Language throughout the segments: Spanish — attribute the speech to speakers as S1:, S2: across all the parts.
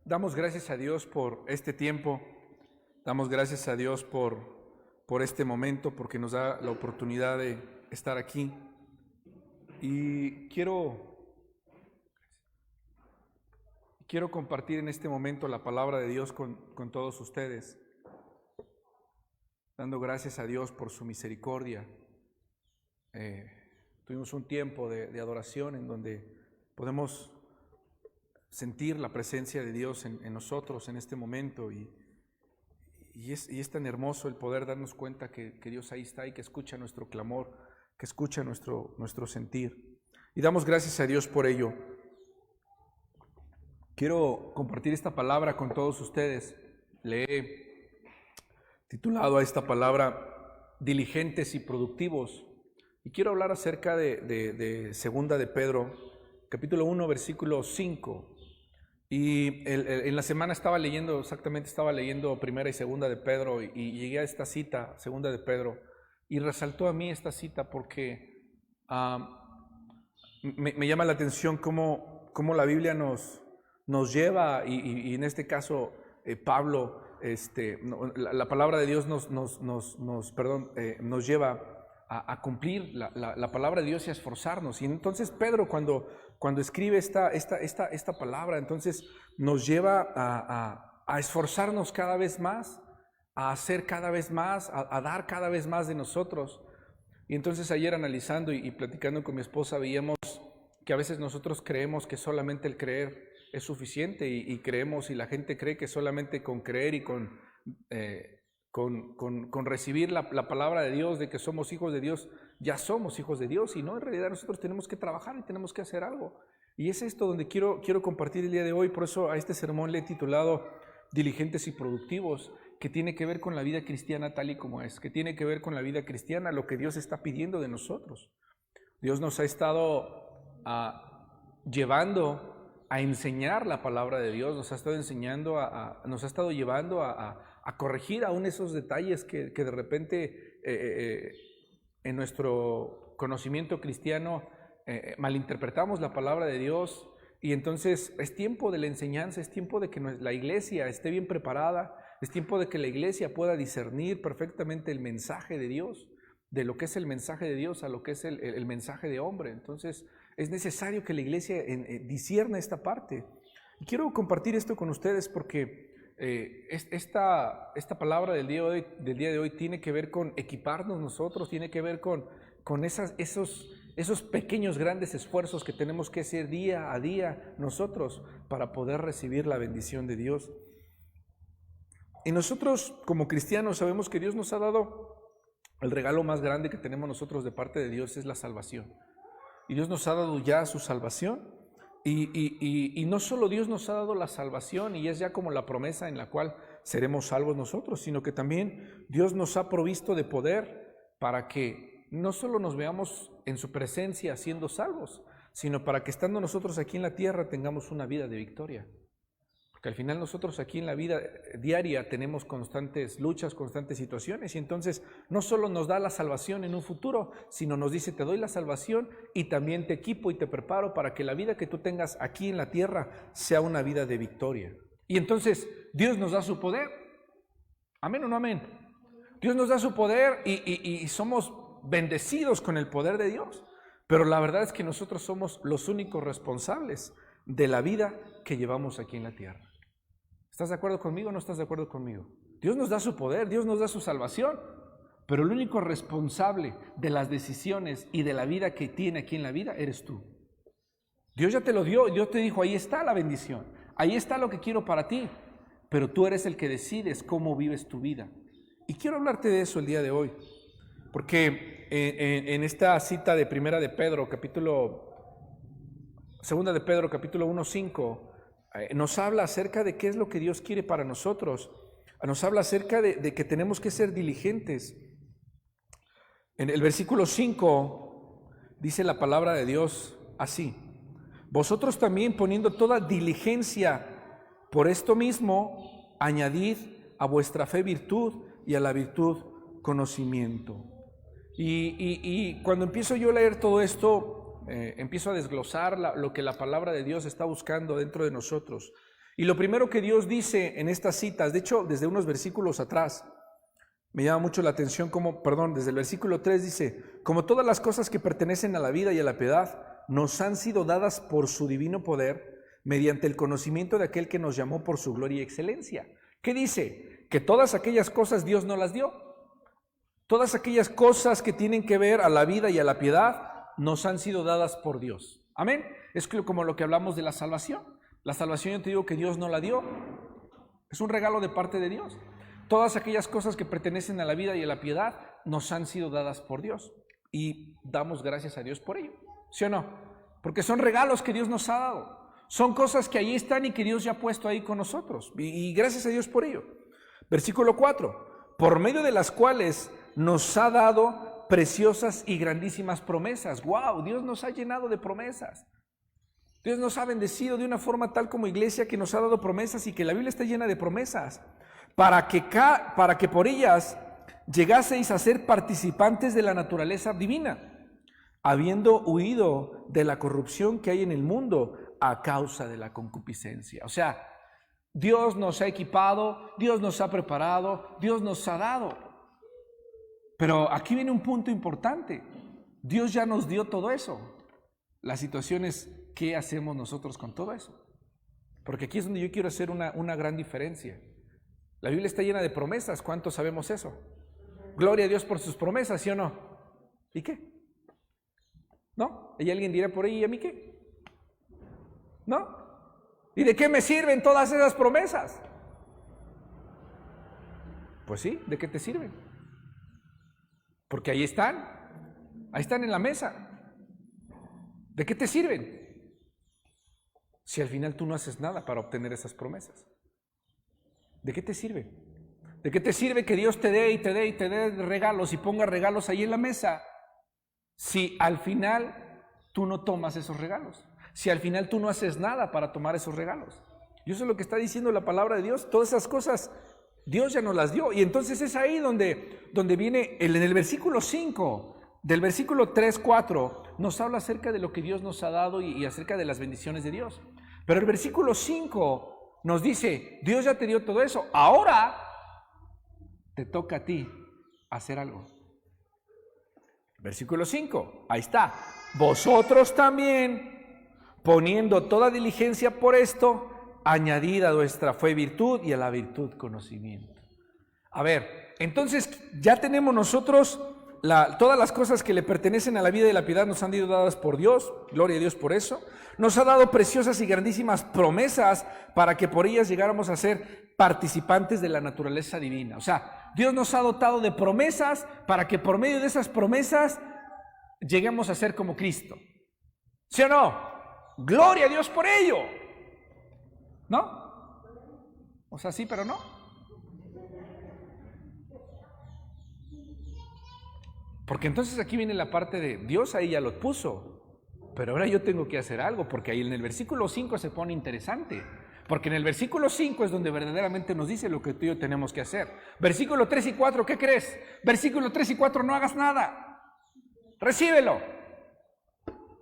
S1: Damos gracias a Dios por este tiempo, damos gracias a Dios por este momento, porque nos da la oportunidad de estar aquí. Y quiero compartir en este momento la palabra de Dios con todos ustedes, dando gracias a Dios por su misericordia. Tuvimos un tiempo de adoración en donde podemos sentir la presencia de Dios en nosotros en este momento y es tan hermoso el poder darnos cuenta que Dios ahí está y que escucha nuestro clamor, que escucha nuestro sentir. Y damos gracias a Dios por ello. Quiero compartir esta palabra con todos ustedes. Le he titulado a esta palabra Diligentes y Productivos. Y quiero hablar acerca de Segunda de Pedro, capítulo 1, versículo 5. Y en la semana estaba leyendo Primera y Segunda de Pedro y llegué a esta cita, Segunda de Pedro, y resaltó a mí esta cita porque me llama la atención cómo la Biblia nos lleva, y en este caso Pablo, la palabra de Dios nos lleva a cumplir la palabra de Dios y a esforzarnos. Y entonces Pedro cuando escribe esta palabra, entonces nos lleva a esforzarnos cada vez más, a hacer cada vez más, a dar cada vez más de nosotros. Y entonces ayer analizando y platicando con mi esposa veíamos que a veces nosotros creemos que solamente el creer es suficiente y creemos, y la gente cree que solamente con creer y con recibir la palabra de Dios, de que somos hijos de Dios, ya somos hijos de Dios. Y no, en realidad nosotros tenemos que trabajar y tenemos que hacer algo. Y es esto donde quiero compartir el día de hoy. Por eso a este sermón le he titulado Diligentes y Productivos, que tiene que ver con la vida cristiana tal y como es, que tiene que ver con la vida cristiana, lo que Dios está pidiendo de nosotros. Dios nos ha estado llevando a enseñar la palabra de Dios, nos ha estado enseñando, nos ha estado llevando a corregir aún esos detalles que de repente en nuestro conocimiento cristiano malinterpretamos la palabra de Dios. Y entonces es tiempo de la enseñanza, es tiempo de que la iglesia esté bien preparada, es tiempo de que la iglesia pueda discernir perfectamente el mensaje de Dios, de lo que es el mensaje de Dios a lo que es el mensaje de hombre. Entonces es necesario que la iglesia discierna esta parte. Y quiero compartir esto con ustedes porque esta palabra del día de hoy tiene que ver con equiparnos nosotros, tiene que ver con esos pequeños grandes esfuerzos que tenemos que hacer día a día nosotros para poder recibir la bendición de Dios. Y nosotros como cristianos sabemos que Dios nos ha dado el regalo más grande que tenemos nosotros de parte de Dios, es la salvación. Y Dios nos ha dado ya su salvación. Y no solo Dios nos ha dado la salvación y es ya como la promesa en la cual seremos salvos nosotros, sino que también Dios nos ha provisto de poder para que no solo nos veamos en su presencia siendo salvos, sino para que estando nosotros aquí en la tierra tengamos una vida de victoria. Porque al final nosotros aquí en la vida diaria tenemos constantes luchas, constantes situaciones, y entonces no solo nos da la salvación en un futuro, sino nos dice: te doy la salvación y también te equipo y te preparo para que la vida que tú tengas aquí en la tierra sea una vida de victoria. Y entonces Dios nos da su poder. ¿Amén o no amén? Dios nos da su poder y somos bendecidos con el poder de Dios. Pero la verdad es que nosotros somos los únicos responsables de la vida que llevamos aquí en la tierra. ¿Estás de acuerdo conmigo o no estás de acuerdo conmigo? Dios nos da su poder, Dios nos da su salvación, pero el único responsable de las decisiones y de la vida que tiene aquí en la vida eres tú. Dios ya te lo dio, Dios te dijo: ahí está la bendición, ahí está lo que quiero para ti, pero tú eres el que decides cómo vives tu vida. Y quiero hablarte de eso el día de hoy, porque en esta cita de Segunda de Pedro, capítulo 1:5, nos habla acerca de qué es lo que Dios quiere para nosotros. Nos habla acerca de que tenemos que ser diligentes. En el versículo 5 dice la palabra de Dios así: vosotros también, poniendo toda diligencia, por esto mismo añadid a vuestra fe virtud, y a la virtud conocimiento. Y cuando empiezo yo a leer todo esto, empiezo a desglosar lo que la palabra de Dios está buscando dentro de nosotros. Y lo primero que Dios dice en estas citas, de hecho, desde unos versículos atrás, me llama mucho la atención desde el versículo 3 dice, como todas las cosas que pertenecen a la vida y a la piedad, nos han sido dadas por su divino poder, mediante el conocimiento de aquel que nos llamó por su gloria y excelencia. ¿Qué dice? Que todas aquellas cosas Dios nos las dio. Todas aquellas cosas que tienen que ver a la vida y a la piedad, nos han sido dadas por Dios. Amén. Es como lo que hablamos de la salvación. La salvación, yo te digo que Dios no la dio. Es un regalo de parte de Dios. Todas aquellas cosas que pertenecen a la vida y a la piedad nos han sido dadas por Dios. Y damos gracias a Dios por ello. ¿Sí o no? Porque son regalos que Dios nos ha dado. Son cosas que ahí están y que Dios ya ha puesto ahí con nosotros. Y gracias a Dios por ello. Versículo 4. Por medio de las cuales nos ha dado preciosas y grandísimas promesas. ¡Wow! Dios nos ha llenado de promesas. Dios nos ha bendecido de una forma tal como iglesia que nos ha dado promesas y que la Biblia está llena de promesas. Para que por ellas llegaseis a ser participantes de la naturaleza divina, habiendo huido de la corrupción que hay en el mundo a causa de la concupiscencia. O sea, Dios nos ha equipado, Dios nos ha preparado, Dios nos ha dado. Pero aquí viene un punto importante. Dios ya nos dio todo eso. La situación es, ¿qué hacemos nosotros con todo eso? Porque aquí es donde yo quiero hacer una gran diferencia. La Biblia está llena de promesas. ¿Cuántos sabemos eso? Gloria a Dios por sus promesas, ¿sí o no? ¿Y qué? ¿No? ¿Y alguien dirá por ahí, ¿y a mí qué? ¿No? ¿Y de qué me sirven todas esas promesas? Pues sí, ¿de qué te sirven? Porque ahí están en la mesa. ¿De qué te sirven? Si al final tú no haces nada para obtener esas promesas. ¿De qué te sirve? ¿De qué te sirve que Dios te dé y te dé y te dé regalos y ponga regalos ahí en la mesa si al final tú no tomas esos regalos? Si al final tú no haces nada para tomar esos regalos. Y eso es lo que está diciendo la palabra de Dios. Todas esas cosas Dios ya nos las dio. Y entonces es ahí donde viene en el versículo 5, del versículo 3, 4, nos habla acerca de lo que Dios nos ha dado y acerca de las bendiciones de Dios. Pero el versículo 5 nos dice, Dios ya te dio todo eso, ahora te toca a ti hacer algo. Versículo 5, ahí está. Vosotros también, poniendo toda diligencia por esto, añadid a vuestra fe virtud y a la virtud conocimiento. A ver, entonces ya tenemos nosotros todas las cosas que le pertenecen a la vida y la piedad nos han sido dadas por Dios, gloria a Dios por eso. Nos ha dado preciosas y grandísimas promesas para que por ellas llegáramos a ser participantes de la naturaleza divina. O sea, Dios nos ha dotado de promesas para que por medio de esas promesas lleguemos a ser como Cristo. ¿Sí o no? Gloria a Dios por ello. ¿No? O sea, sí, pero no. Porque entonces aquí viene la parte de Dios ahí ya lo puso. Pero ahora yo tengo que hacer algo, porque ahí en el versículo 5 se pone interesante. Porque en el versículo 5 es donde verdaderamente nos dice lo que tú y yo tenemos que hacer. Versículo 3 y 4, ¿qué crees? Versículo 3 y 4, no hagas nada. Recíbelo.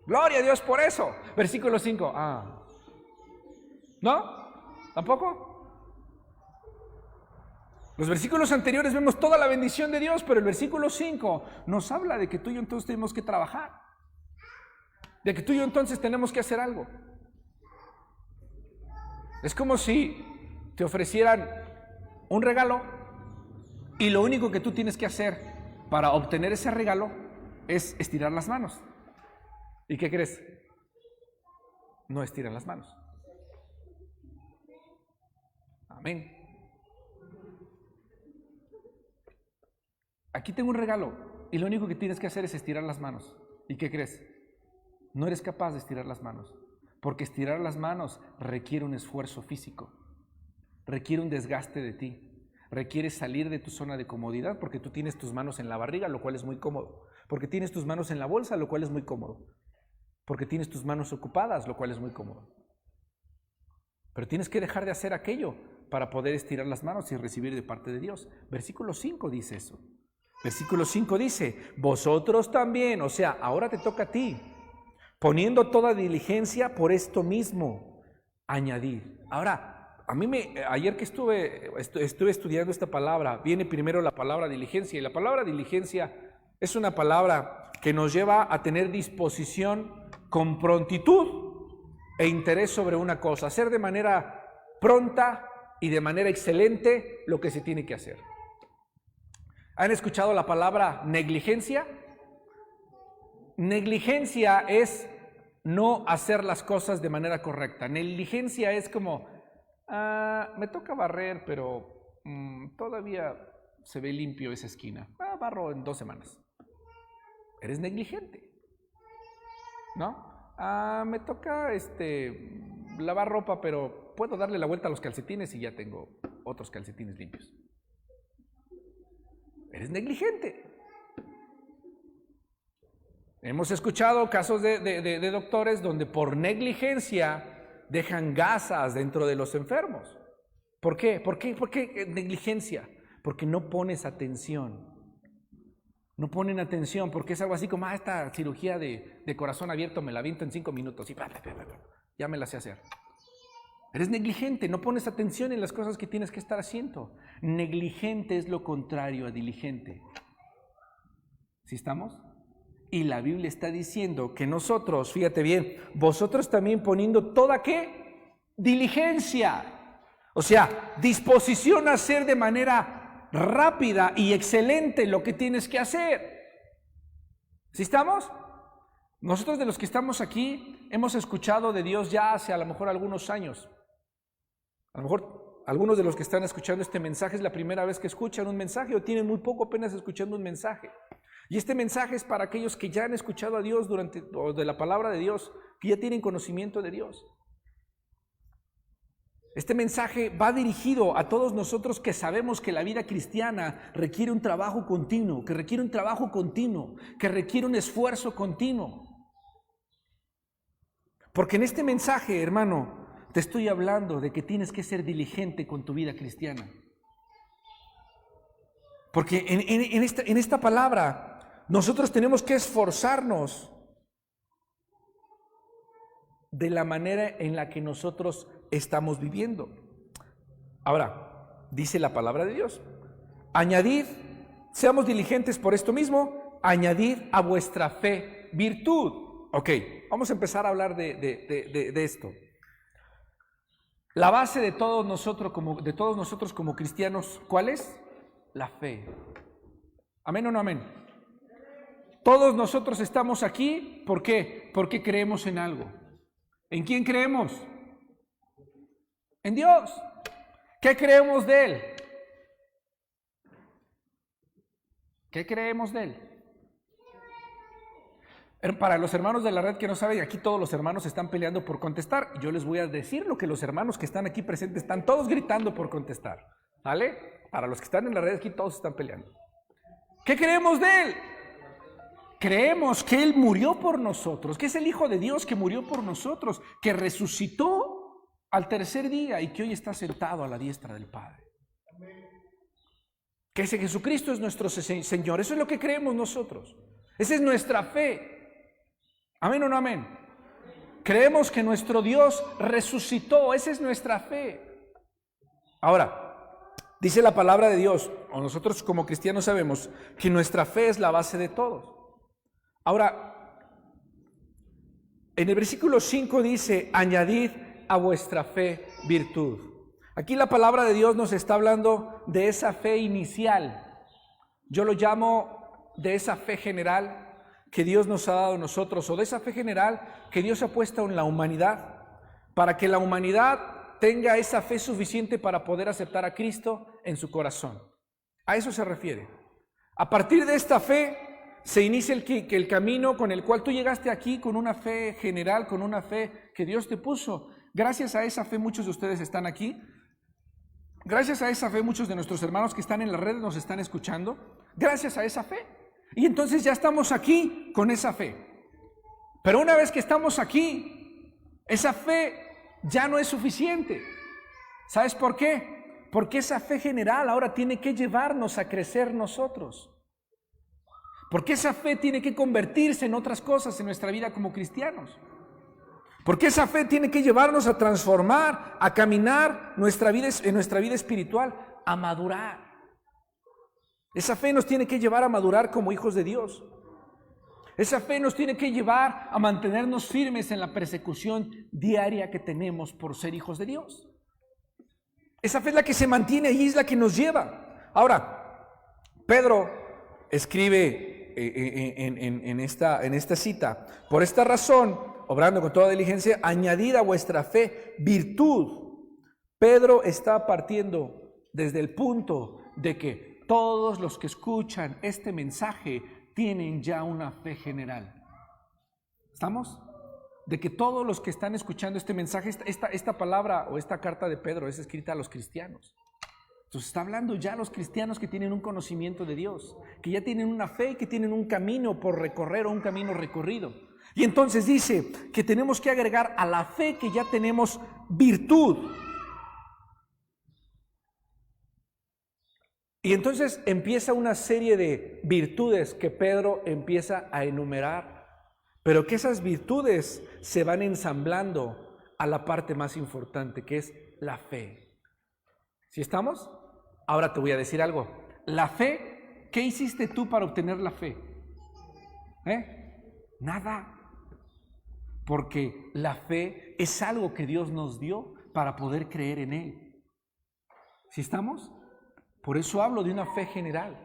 S1: Gloria a Dios por eso. Versículo 5, ¿no? ¿Tampoco? Los versículos anteriores vemos toda la bendición de Dios, pero el versículo 5 nos habla de que tú y yo entonces tenemos que trabajar. De que tú y yo entonces tenemos que hacer algo. Es como si te ofrecieran un regalo y lo único que tú tienes que hacer para obtener ese regalo es estirar las manos. ¿Y qué crees? No estiran las manos. Amén. Aquí tengo un regalo y lo único que tienes que hacer es estirar las manos. ¿Y qué crees? No eres capaz de estirar las manos, porque estirar las manos requiere un esfuerzo físico, requiere un desgaste de ti, requiere salir de tu zona de comodidad, porque tú tienes tus manos en la barriga, lo cual es muy cómodo, porque tienes tus manos en la bolsa, lo cual es muy cómodo, porque tienes tus manos ocupadas, lo cual es muy cómodo. Pero tienes que dejar de hacer aquello para poder estirar las manos y recibir de parte de Dios. Versículo 5 dice eso. Versículo 5 dice, vosotros también, o sea, ahora te toca a ti, poniendo toda diligencia por esto mismo, añadir. Ahora, Ayer que estuve estudiando esta palabra, viene primero la palabra diligencia, y la palabra diligencia es una palabra que nos lleva a tener disposición con prontitud e interés sobre una cosa, hacer de manera pronta y de manera excelente lo que se tiene que hacer. ¿Han escuchado la palabra negligencia? Negligencia es no hacer las cosas de manera correcta. Negligencia es como, me toca barrer, pero todavía se ve limpio esa esquina. Barro en 2 semanas. Eres negligente, ¿no? Me toca lavar ropa, pero puedo darle la vuelta a los calcetines y ya tengo otros calcetines limpios. Eres negligente. Hemos escuchado casos de doctores donde por negligencia dejan gasas dentro de los enfermos. ¿Por qué? ¿Por qué negligencia? Porque no pones atención. No ponen atención porque es algo así como, esta cirugía de corazón abierto me la aviento en 5 minutos y ya me la sé hacer. Eres negligente, no pones atención en las cosas que tienes que estar haciendo. Negligente es lo contrario a diligente. ¿Sí estamos? Y la Biblia está diciendo que nosotros, fíjate bien, vosotros también poniendo toda ¿qué? Diligencia. O sea, disposición a hacer de manera rápida y excelente lo que tienes que hacer. ¿Sí estamos? Nosotros de los que estamos aquí hemos escuchado de Dios ya hace a lo mejor algunos años. A lo mejor algunos de los que están escuchando este mensaje es la primera vez que escuchan un mensaje o tienen muy poco apenas escuchando un mensaje. Y este mensaje es para aquellos que ya han escuchado a Dios o de la palabra de Dios, que ya tienen conocimiento de Dios. Este mensaje va dirigido a todos nosotros que sabemos que la vida cristiana requiere un trabajo continuo, que requiere un trabajo continuo, que requiere un esfuerzo continuo. Porque en este mensaje, hermano, te estoy hablando de que tienes que ser diligente con tu vida cristiana. Porque en esta palabra nosotros tenemos que esforzarnos de la manera en la que nosotros estamos viviendo. Ahora, dice la palabra de Dios, añadid, seamos diligentes por esto mismo, añadid a vuestra fe virtud. Ok, vamos a empezar a hablar de esto. La base de todos nosotros como cristianos, ¿cuál es? La fe. ¿Amén o no amén? Todos nosotros estamos aquí, ¿por qué? Porque creemos en algo. ¿En quién creemos? En Dios. ¿Qué creemos de Él? ¿Qué creemos de Él? Para los hermanos de la red que no saben, aquí todos los hermanos están peleando por contestar. Yo les voy a decir lo que los hermanos que están aquí presentes están todos gritando por contestar. ¿Vale? Para los que están en la red aquí todos están peleando. ¿Qué creemos de Él? Creemos que Él murió por nosotros, que es el Hijo de Dios que murió por nosotros, que resucitó al 3er día y que hoy está sentado a la diestra del Padre. Que ese Jesucristo es nuestro Señor. Eso es lo que creemos nosotros. Esa es nuestra fe. ¿Amén o no amén? Creemos que nuestro Dios resucitó. Esa es nuestra fe. Ahora, dice la palabra de Dios, o nosotros como cristianos sabemos, que nuestra fe es la base de todos. Ahora, en el versículo 5 dice, añadid a vuestra fe virtud. Aquí la palabra de Dios nos está hablando de esa fe inicial. Yo lo llamo de esa fe general que Dios nos ha dado a nosotros, o de esa fe general que Dios ha puesto en la humanidad, para que la humanidad tenga esa fe suficiente para poder aceptar a Cristo en su corazón. A eso se refiere. A partir de esta fe se inicia el camino con el cual tú llegaste aquí, con una fe general, con una fe que Dios te puso. Gracias a esa fe muchos de ustedes están aquí. Gracias a esa fe muchos de nuestros hermanos que están en las redes nos están escuchando. Gracias a esa fe. Y entonces ya estamos aquí con esa fe. Pero una vez que estamos aquí, esa fe ya no es suficiente. ¿Sabes por qué? Porque esa fe general ahora tiene que llevarnos a crecer nosotros. Porque esa fe tiene que convertirse en otras cosas en nuestra vida como cristianos. Porque esa fe tiene que llevarnos a transformar, a caminar en nuestra vida espiritual, a madurar. Esa fe nos tiene que llevar a madurar como hijos de Dios. Esa fe nos tiene que llevar a mantenernos firmes en la persecución diaria que tenemos por ser hijos de Dios. Esa fe es la que se mantiene ahí, es la que nos lleva. Ahora, Pedro escribe en esta cita: por esta razón, obrando con toda diligencia, añadid a vuestra fe virtud. Pedro está partiendo desde el punto de que todos los que escuchan este mensaje tienen ya una fe general. ¿Estamos? De que todos los que están escuchando este mensaje, esta palabra o esta carta de Pedro es escrita a los cristianos. Entonces está hablando ya a los cristianos que tienen un conocimiento de Dios, que ya tienen una fe y que tienen un camino por recorrer o un camino recorrido. Y entonces dice que tenemos que agregar a la fe que ya tenemos virtud. Y entonces empieza una serie de virtudes que Pedro empieza a enumerar, pero que esas virtudes se van ensamblando a la parte más importante, que es la fe. ¿Sí estamos? Ahora te voy a decir algo. La fe, ¿qué hiciste tú para obtener la fe? Nada. Porque la fe es algo que Dios nos dio para poder creer en Él. ¿Sí estamos? Por eso hablo de una fe general.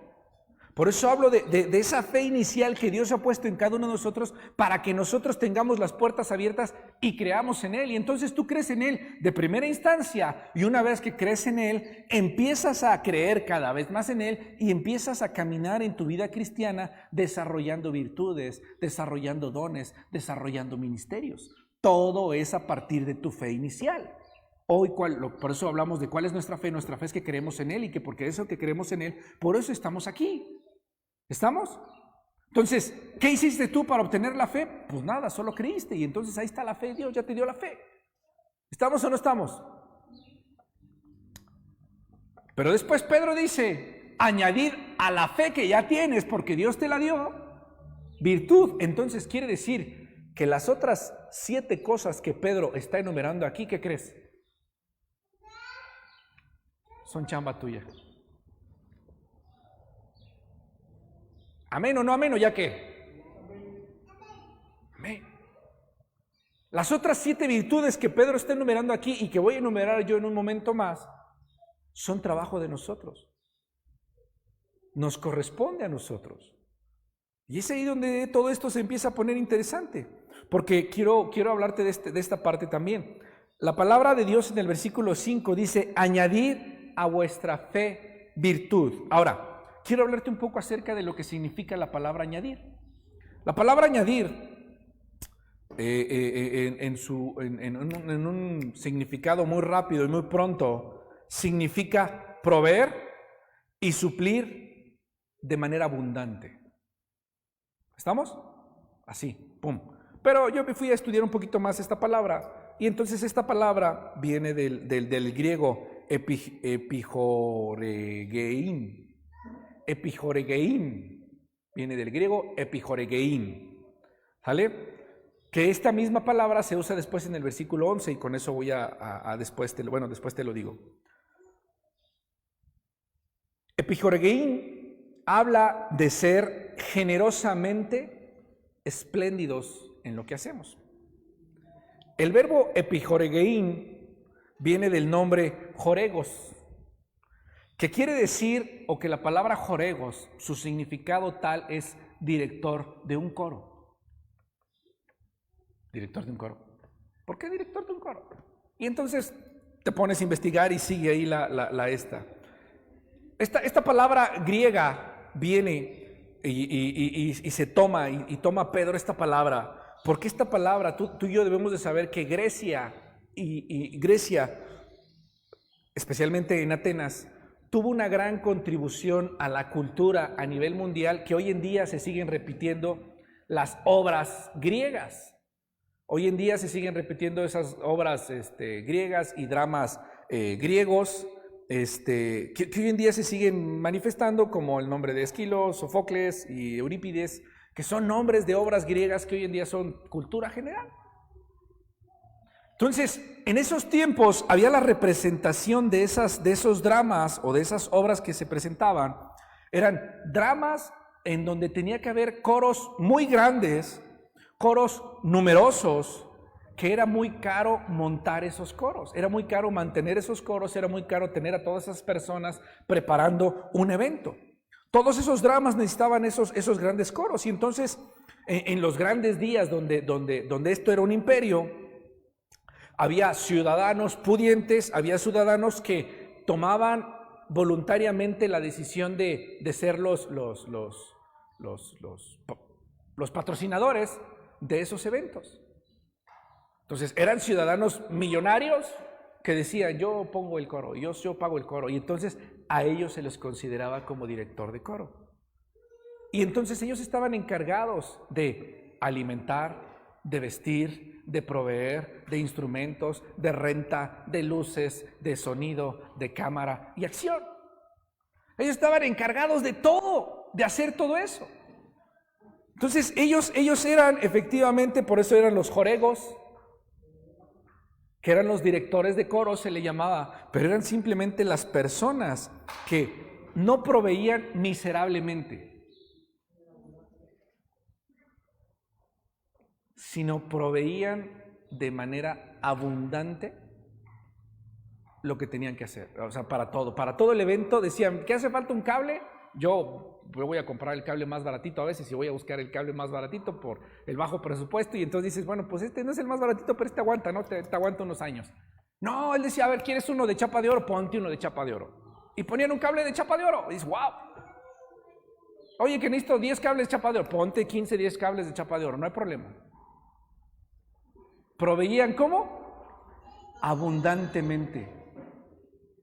S1: Por eso hablo de esa fe inicial que Dios ha puesto en cada uno de nosotros para que nosotros tengamos las puertas abiertas y creamos en Él. Y entonces tú crees en Él de primera instancia, y una vez que crees en Él, empiezas a creer cada vez más en Él y empiezas a caminar en tu vida cristiana desarrollando virtudes, desarrollando dones, desarrollando ministerios. Todo es a partir de tu fe inicial. Hoy, por eso hablamos de cuál es nuestra fe. Nuestra fe es que creemos en Él, y que porque eso que creemos en Él, por eso estamos aquí. ¿Estamos? Entonces, ¿qué hiciste tú para obtener la fe? Pues nada, solo creíste, y entonces ahí está la fe. Dios ya te dio la fe. ¿Estamos o no estamos? Pero después Pedro dice: añadir a la fe que ya tienes, porque Dios te la dio, virtud. Entonces quiere decir que las otras 7 cosas que Pedro está enumerando aquí, ¿qué crees? Son chamba tuya. Amén o no amén, o ya qué. Amén. Las otras 7 virtudes que Pedro está enumerando aquí y que voy a enumerar yo en un momento más, son trabajo de nosotros. Nos corresponde a nosotros. Y es ahí donde todo esto se empieza a poner interesante, porque quiero hablarte de esta parte también. La palabra de Dios en el versículo 5 dice: añadir a vuestra fe virtud. Ahora, quiero hablarte un poco acerca de lo que significa la palabra añadir. La palabra añadir, en un significado muy rápido y muy pronto, significa proveer y suplir de manera abundante. ¿Estamos? Así, pum. Pero yo me fui a estudiar un poquito más esta palabra, y entonces esta palabra viene del griego epijoregein. Epijoregein viene del griego epijoregein, ¿sale? Que esta misma palabra se usa después en el versículo 11, y con eso voy después te lo digo. Epijoregein habla de ser generosamente espléndidos en lo que hacemos. El verbo epijoregein viene del nombre joregos, que quiere decir, o que la palabra joregos, su significado tal es director de un coro. Director de un coro. ¿Por qué director de un coro? Y entonces te pones a investigar y sigue ahí esta palabra griega viene y se toma, y toma Pedro esta palabra, porque esta palabra, tú y yo debemos de saber que Grecia, especialmente en Atenas, tuvo una gran contribución a la cultura a nivel mundial, que hoy en día se siguen repitiendo las obras griegas. Hoy en día se siguen repitiendo esas obras griegas y dramas griegos, que hoy en día se siguen manifestando, como el nombre de Esquilo, Sofocles y Eurípides, que son nombres de obras griegas que hoy en día son cultura general. Entonces, en esos tiempos había la representación de esos dramas o de esas obras que se presentaban. Eran dramas en donde tenía que haber coros muy grandes, coros numerosos, que era muy caro montar esos coros, era muy caro mantener esos coros, era muy caro tener a todas esas personas preparando un evento. Todos esos dramas necesitaban esos grandes coros, y entonces en los grandes días donde esto era un imperio, había ciudadanos pudientes, había ciudadanos que tomaban voluntariamente la decisión de ser los patrocinadores de esos eventos. Entonces eran ciudadanos millonarios que decían: yo pongo el coro, yo pago el coro, y entonces a ellos se les consideraba como director de coro. Y entonces ellos estaban encargados de alimentar, de vestir, de proveer, de instrumentos, de renta, de luces, de sonido, de cámara y acción. Ellos estaban encargados de todo, de hacer todo eso. Entonces ellos eran efectivamente, por eso eran los joregos, que eran los directores de coro, se le llamaba, pero eran simplemente las personas que no proveían miserablemente, sino proveían de manera abundante lo que tenían que hacer. O sea, para todo el evento decían: ¿qué hace falta un cable? Yo voy a comprar el cable más baratito a veces, y voy a buscar el cable más baratito por el bajo presupuesto, y entonces dices: bueno, pues este no es el más baratito, pero este aguanta, ¿no? Te aguanta unos años. No, él decía: a ver, ¿quieres uno de chapa de oro? Ponte uno de chapa de oro. Y ponían un cable de chapa de oro, y dices: wow. Oye, que necesito 10 cables de chapa de oro. Ponte 15, 10 cables de chapa de oro, no hay problema. Proveían, ¿cómo? Abundantemente.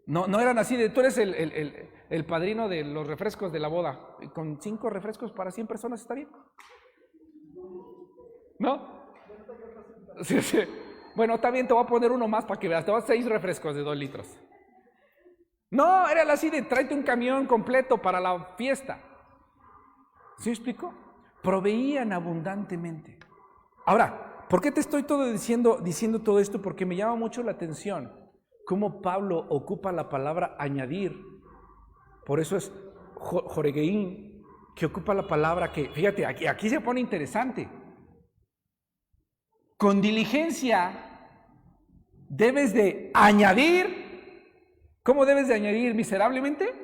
S1: No eran así de: tú eres el padrino de los refrescos de la boda, y con 5 refrescos para 100 personas está bien, ¿no? Sí, sí. Bueno, está bien, te voy a poner uno más para que veas, te voy a 6 refrescos de 2 litros. No, era así de: tráete un camión completo para la fiesta. ¿Sí me explico? Proveían abundantemente. Ahora, ¿por qué te estoy diciendo todo esto? Porque me llama mucho la atención cómo Pablo ocupa la palabra añadir. Por eso es joregeín, que ocupa la palabra que, fíjate, aquí se pone interesante. Con diligencia debes de añadir. ¿Cómo debes de añadir? ¿Miserablemente?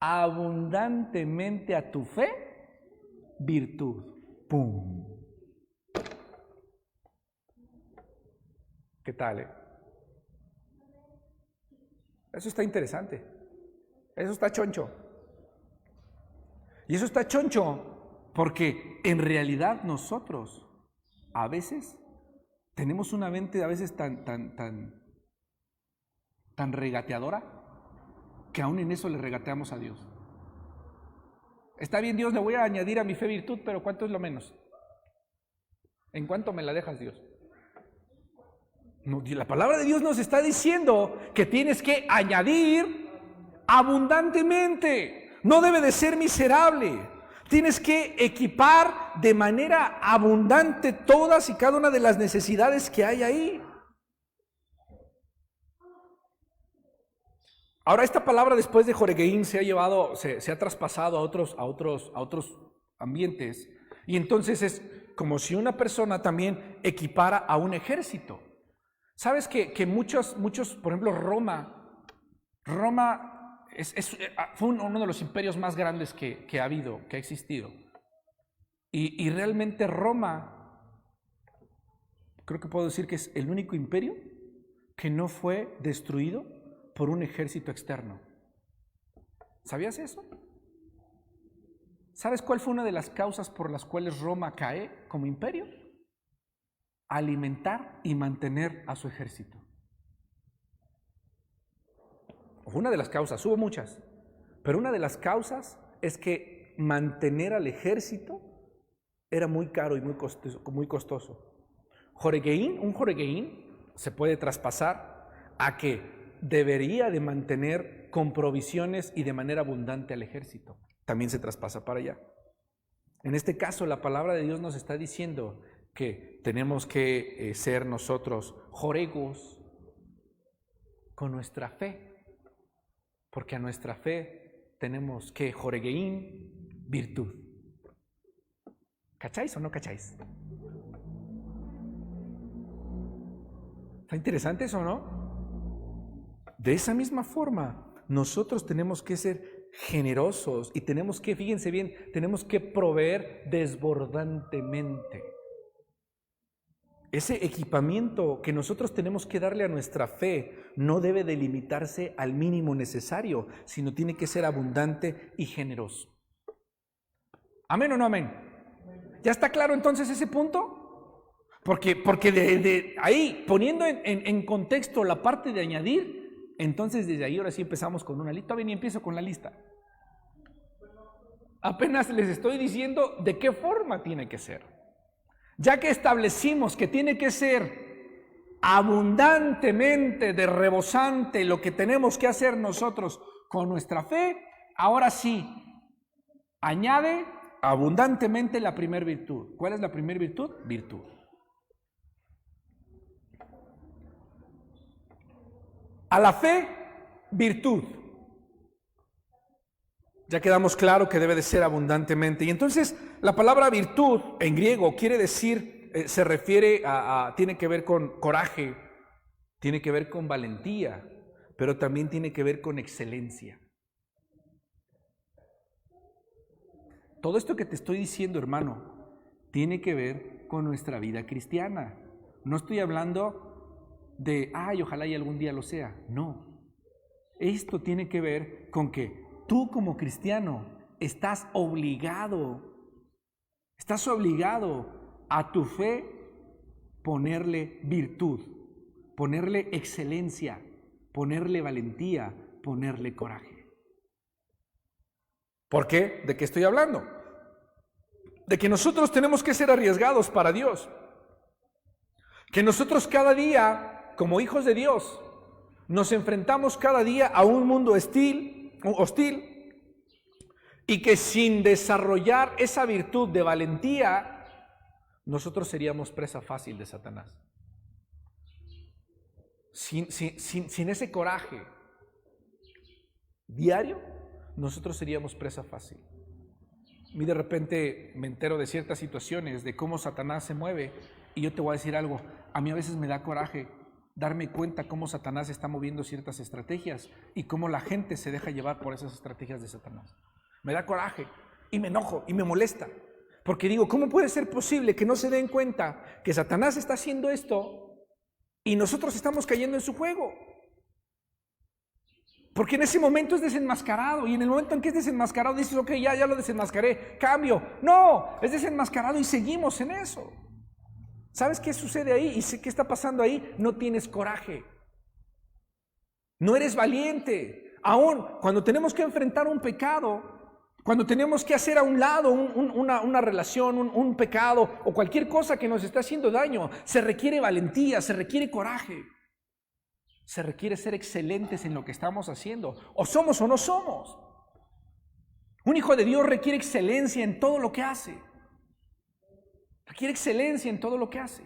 S1: Abundantemente a tu fe, virtud. ¡Pum! ¿Qué tal, Eso está interesante. Eso está choncho. Y eso está choncho porque en realidad nosotros a veces tenemos una mente a veces tan regateadora que aún en eso le regateamos a Dios. Está bien, Dios, le voy a añadir a mi fe virtud, pero ¿cuánto es lo menos? ¿En cuánto me la dejas, Dios? No, la palabra de Dios nos está diciendo que tienes que añadir abundantemente. No debe de ser miserable. Tienes que equipar de manera abundante todas y cada una de las necesidades que hay ahí. Ahora, esta palabra después de joregeín se ha traspasado a otros ambientes, y entonces es como si una persona también equipara a un ejército. ¿Sabes que muchos, por ejemplo, Roma fue uno de los imperios más grandes que ha existido? Y realmente Roma, creo que puedo decir que es el único imperio que no fue destruido por un ejército externo. ¿Sabías eso? ¿Sabes cuál fue una de las causas por las cuales Roma cae como imperio? Alimentar y mantener a su ejército. Una de las causas, hubo muchas, pero una de las causas es que mantener al ejército era muy caro y muy costoso. Un joregeín se puede traspasar a que debería de mantener con provisiones y de manera abundante al ejército. También se traspasa para allá. En este caso, la palabra de Dios nos está diciendo que tenemos que ser nosotros joregos con nuestra fe, porque a nuestra fe tenemos que joregueín, virtud. ¿Cacháis o no cacháis? ¿Está interesante eso o no? De esa misma forma, nosotros tenemos que ser generosos y tenemos que, fíjense bien, tenemos que proveer desbordantemente. Ese equipamiento que nosotros tenemos que darle a nuestra fe no debe delimitarse al mínimo necesario, sino tiene que ser abundante y generoso. ¿Amén o no amén? ¿Ya está claro entonces ese punto? Porque de ahí, poniendo en contexto la parte de añadir, entonces desde ahí ahora sí empezamos con una lista. Todavía ni empiezo con la lista. Apenas les estoy diciendo de qué forma tiene que ser. Ya que establecimos que tiene que ser abundantemente de rebosante lo que tenemos que hacer nosotros con nuestra fe, ahora sí, añade abundantemente la primera virtud. ¿Cuál es la primera virtud? Virtud. A la fe, virtud. Ya quedamos claro que debe de ser abundantemente. Y entonces la palabra virtud en griego quiere decir, se refiere tiene que ver con coraje, tiene que ver con valentía, pero también tiene que ver con excelencia. Todo esto que te estoy diciendo, hermano, tiene que ver con nuestra vida cristiana. No estoy hablando de, ojalá y algún día lo sea. No. Esto tiene que ver con que tú como cristiano estás obligado a tu fe ponerle virtud, ponerle excelencia, ponerle valentía, ponerle coraje. ¿Por qué? ¿De qué estoy hablando? De que nosotros tenemos que ser arriesgados para Dios. Que nosotros cada día, como hijos de Dios, nos enfrentamos cada día a un mundo hostil, y que sin desarrollar esa virtud de valentía, nosotros seríamos presa fácil de Satanás. Sin ese coraje diario, nosotros seríamos presa fácil. A mí de repente me entero de ciertas situaciones, de cómo Satanás se mueve, y yo te voy a decir algo, a mí a veces me da coraje darme cuenta cómo Satanás está moviendo ciertas estrategias y cómo la gente se deja llevar por esas estrategias de Satanás. Me da coraje y me enojo y me molesta, porque digo, ¿cómo puede ser posible que no se den cuenta que Satanás está haciendo esto y nosotros estamos cayendo en su juego? Porque en ese momento es desenmascarado, y en el momento en que es desenmascarado dices, ok, ya lo desenmascaré, cambio. No, es desenmascarado y seguimos en eso. ¿Sabes qué sucede ahí? ¿Y qué está pasando ahí? No tienes coraje. No eres valiente. Aún cuando tenemos que enfrentar un pecado, cuando tenemos que hacer a un lado una relación, un pecado o cualquier cosa que nos está haciendo daño, se requiere valentía, se requiere coraje. Se requiere ser excelentes en lo que estamos haciendo. O somos o no somos. Un hijo de Dios requiere excelencia en todo lo que hace. Requiere excelencia en todo lo que hace.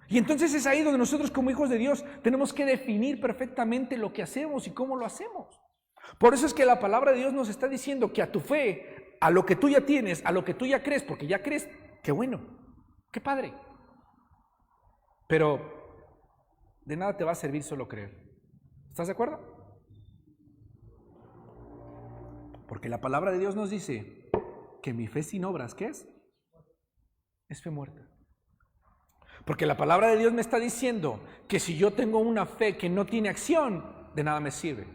S1: Y entonces es ahí donde nosotros como hijos de Dios tenemos que definir perfectamente lo que hacemos y cómo lo hacemos. Por eso es que la palabra de Dios nos está diciendo que a tu fe, a lo que tú ya tienes, a lo que tú ya crees, porque ya crees, qué bueno, qué padre. Pero de nada te va a servir solo creer. ¿Estás de acuerdo? Porque la palabra de Dios nos dice que mi fe sin obras, ¿qué es? Es fe muerta. Porque la palabra de Dios me está diciendo que si yo tengo una fe que no tiene acción, de nada me sirve.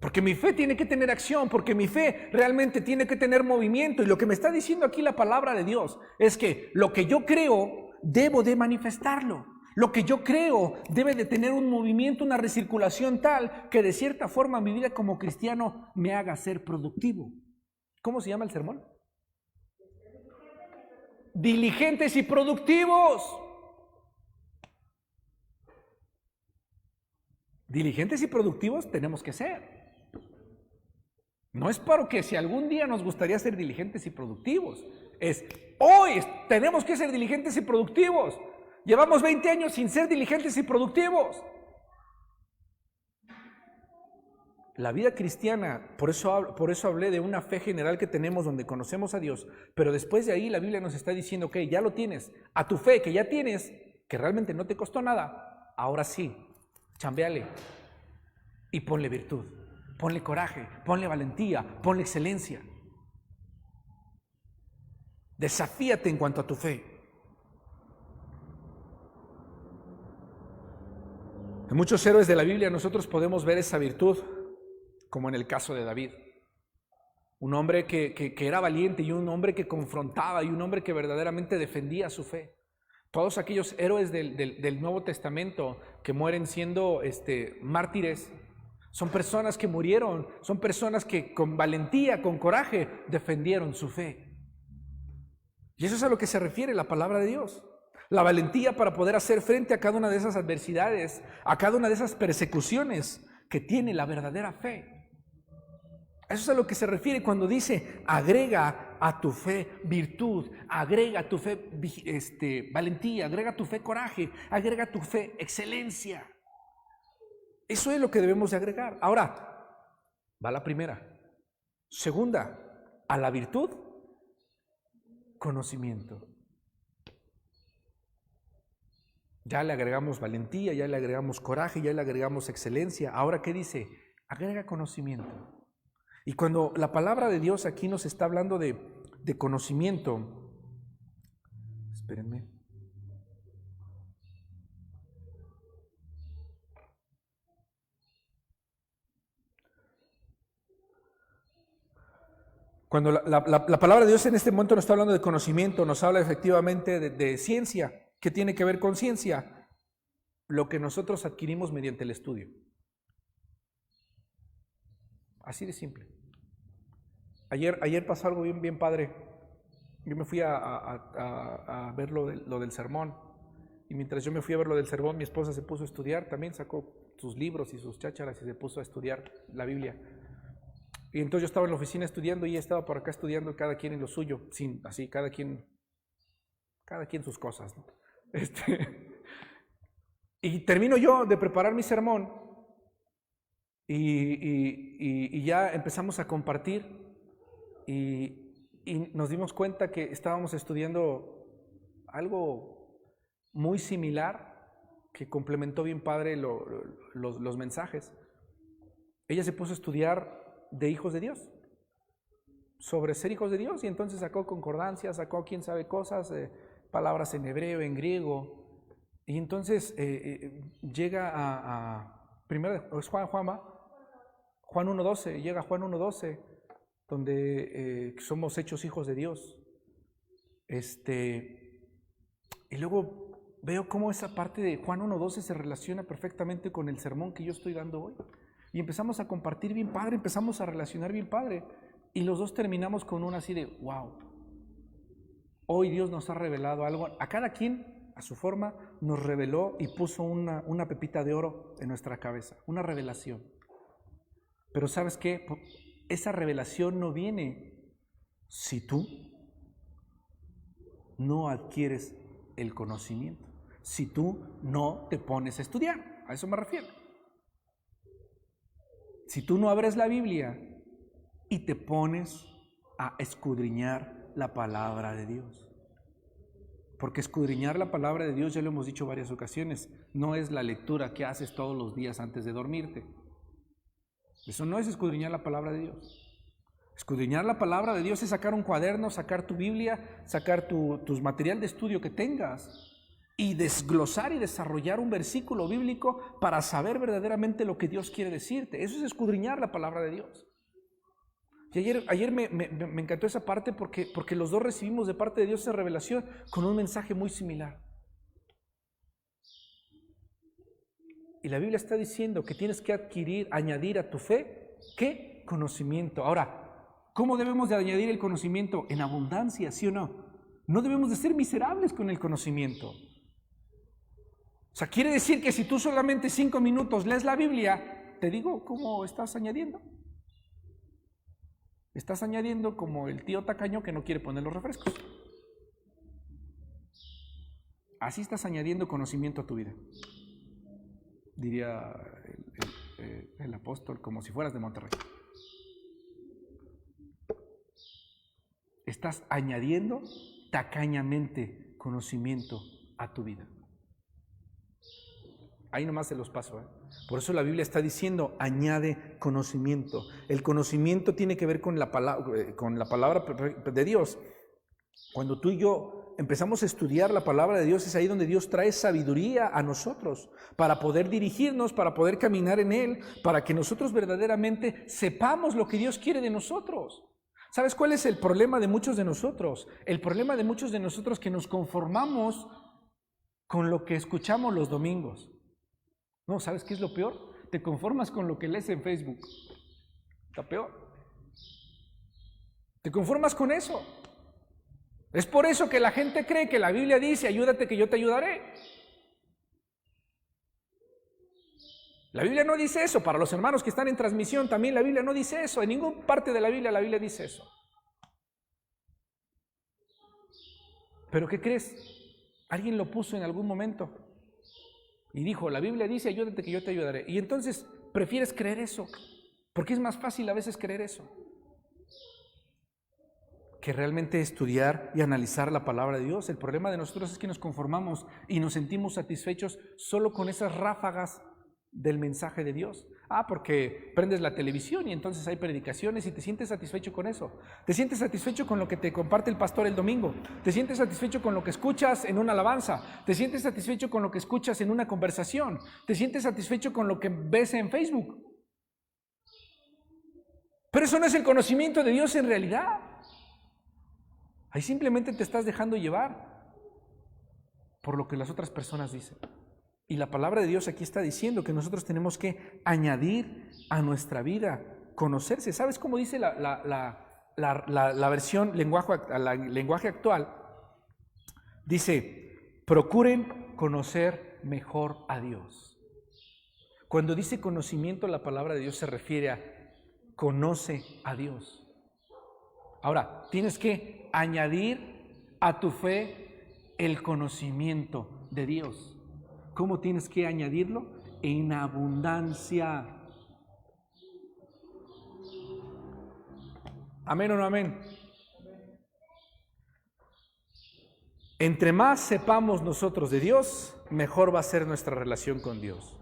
S1: Porque mi fe tiene que tener acción, porque mi fe realmente tiene que tener movimiento. Y lo que me está diciendo aquí la palabra de Dios es que lo que yo creo, debo de manifestarlo. Lo que yo creo debe de tener un movimiento, una recirculación tal que de cierta forma mi vida como cristiano me haga ser productivo. ¿Cómo se llama el sermón? Diligentes y productivos. Diligentes y productivos tenemos que ser. No es para que si algún día nos gustaría ser diligentes y productivos, Es hoy tenemos que ser diligentes y productivos. Llevamos 20 años sin ser diligentes y productivos. La vida cristiana, por eso hablé de una fe general que tenemos donde conocemos a Dios, pero después de ahí la Biblia nos está diciendo, ok, ya lo tienes, a tu fe que ya tienes, que realmente no te costó nada, ahora sí, chambeale y ponle virtud, ponle coraje, ponle valentía, ponle excelencia. Desafíate en cuanto a tu fe. En muchos héroes de la Biblia nosotros podemos ver esa virtud, como en el caso de David. Un hombre que era valiente y un hombre que confrontaba y un hombre que verdaderamente defendía su fe. Todos aquellos héroes del Nuevo Testamento que mueren siendo mártires, son personas que murieron, son personas que con valentía, con coraje, defendieron su fe. Y eso es a lo que se refiere la palabra de Dios. La valentía para poder hacer frente a cada una de esas adversidades, a cada una de esas persecuciones que tiene la verdadera fe. Eso es a lo que se refiere cuando dice, agrega a tu fe virtud, agrega a tu fe valentía, agrega a tu fe coraje, agrega a tu fe excelencia. Eso es lo que debemos de agregar. Ahora, va la primera. Segunda, a la virtud, conocimiento. Ya le agregamos valentía, ya le agregamos coraje, ya le agregamos excelencia. Ahora, ¿qué dice? Agrega conocimiento. Y cuando la palabra de Dios aquí nos está hablando de conocimiento, espérenme. Cuando la palabra de Dios en este momento nos está hablando de conocimiento, nos habla efectivamente de ciencia. ¿Qué tiene que ver con ciencia? Lo que nosotros adquirimos mediante el estudio. Así de simple. Ayer pasó algo bien padre. Yo me fui a ver lo del sermón. Y mientras yo me fui a ver lo del sermón, mi esposa se puso a estudiar. También sacó sus libros y sus chácharas y se puso a estudiar la Biblia. Y entonces yo estaba en la oficina estudiando y ella estaba por acá estudiando, cada quien en lo suyo. Sin, así, cada quien sus cosas, ¿no? Y termino yo de preparar mi sermón. Y ya empezamos a compartir y nos dimos cuenta que estábamos estudiando algo muy similar que complementó bien padre los mensajes. Ella se puso a estudiar de hijos de Dios, sobre ser hijos de Dios, y entonces sacó concordancias, sacó quién sabe cosas, palabras en hebreo, en griego, y entonces llega a primero es Juan 1.12, llega a Juan 1.12, donde somos hechos hijos de Dios. Y luego veo cómo esa parte de Juan 1.12 se relaciona perfectamente con el sermón que yo estoy dando hoy. Y empezamos a compartir bien padre, empezamos a relacionar bien padre. Y los dos terminamos con una así de, wow. Hoy Dios nos ha revelado algo. A cada quien, a su forma, nos reveló y puso una pepita de oro en nuestra cabeza. Una revelación. Pero ¿sabes qué? Esa revelación no viene si tú no adquieres el conocimiento. Si tú no te pones a estudiar. A eso me refiero. Si tú no abres la Biblia y te pones a escudriñar la palabra de Dios. Porque escudriñar la palabra de Dios, ya lo hemos dicho varias ocasiones, no es la lectura que haces todos los días antes de dormirte. Eso no es escudriñar la palabra de Dios. Escudriñar la palabra de Dios es sacar un cuaderno, sacar tu Biblia, sacar tus material de estudio que tengas y desglosar y desarrollar un versículo bíblico para saber verdaderamente lo que Dios quiere decirte. Eso es escudriñar la palabra de Dios. Y ayer me encantó esa parte porque los dos recibimos de parte de Dios esa revelación con un mensaje muy similar. Y la Biblia está diciendo que tienes que añadir a tu fe, ¿qué? Conocimiento. Ahora, ¿cómo debemos de añadir el conocimiento? En abundancia, ¿sí o no? No debemos de ser miserables con el conocimiento. O sea, quiere decir que si tú solamente 5 minutos lees la Biblia, te digo, ¿cómo estás añadiendo? Estás añadiendo como el tío tacaño que no quiere poner los refrescos. Así estás añadiendo conocimiento a tu vida. Diría el apóstol, como si fueras de Monterrey. Estás añadiendo tacañamente conocimiento a tu vida. Ahí nomás se los paso. Por eso la Biblia está diciendo, añade conocimiento. El conocimiento tiene que ver con la palabra de Dios. Cuando tú y yo empezamos a estudiar la palabra de Dios, es ahí donde Dios trae sabiduría a nosotros para poder dirigirnos, para poder caminar en Él, para que nosotros verdaderamente sepamos lo que Dios quiere de nosotros. ¿Sabes cuál es el problema de muchos de nosotros? El problema de muchos de nosotros es que nos conformamos con lo que escuchamos los domingos. No, ¿sabes qué es lo peor? Te conformas con lo que lees en Facebook. Está peor. Te conformas con eso. Es por eso que la gente cree que la Biblia dice, ayúdate que yo te ayudaré. La Biblia no dice eso. Para los hermanos que están en transmisión, también la Biblia no dice eso. En ninguna parte de la Biblia dice eso. ¿Pero qué crees? Alguien lo puso en algún momento y dijo, la Biblia dice, ayúdate que yo te ayudaré. Y entonces prefieres creer eso, porque es más fácil a veces creer eso que realmente estudiar y analizar la palabra de Dios. El problema de nosotros es que nos conformamos y nos sentimos satisfechos solo con esas ráfagas del mensaje de Dios. Porque prendes la televisión y entonces hay predicaciones y te sientes satisfecho con eso. Te sientes satisfecho con lo que te comparte el pastor el domingo. Te sientes satisfecho con lo que escuchas en una alabanza. Te sientes satisfecho con lo que escuchas en una conversación. Te sientes satisfecho con lo que ves en Facebook. Pero eso no es el conocimiento de Dios en realidad. Ahí simplemente te estás dejando llevar por lo que las otras personas dicen. Y la palabra de Dios aquí está diciendo que nosotros tenemos que añadir a nuestra vida, conocerse. ¿Sabes cómo dice la versión lenguaje actual? Dice, procuren conocer mejor a Dios. Cuando dice conocimiento, la palabra de Dios se refiere a conoce a Dios. Ahora, tienes que añadir a tu fe el conocimiento de Dios. ¿Cómo tienes que añadirlo? En abundancia. ¿Amén o no amén? Entre más sepamos nosotros de Dios, mejor va a ser nuestra relación con Dios.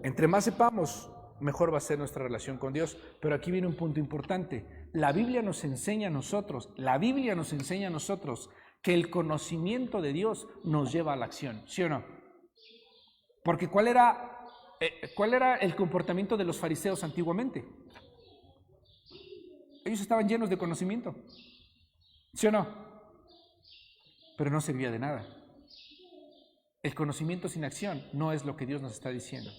S1: Entre más sepamos, mejor va a ser nuestra relación con Dios. Pero aquí viene un punto importante. La Biblia nos enseña a nosotros que el conocimiento de Dios nos lleva a la acción, ¿sí o no? Porque ¿cuál era el comportamiento de los fariseos antiguamente? Ellos estaban llenos de conocimiento, ¿sí o no? Pero no servía de nada. El conocimiento sin acción no es lo que Dios nos está diciendo.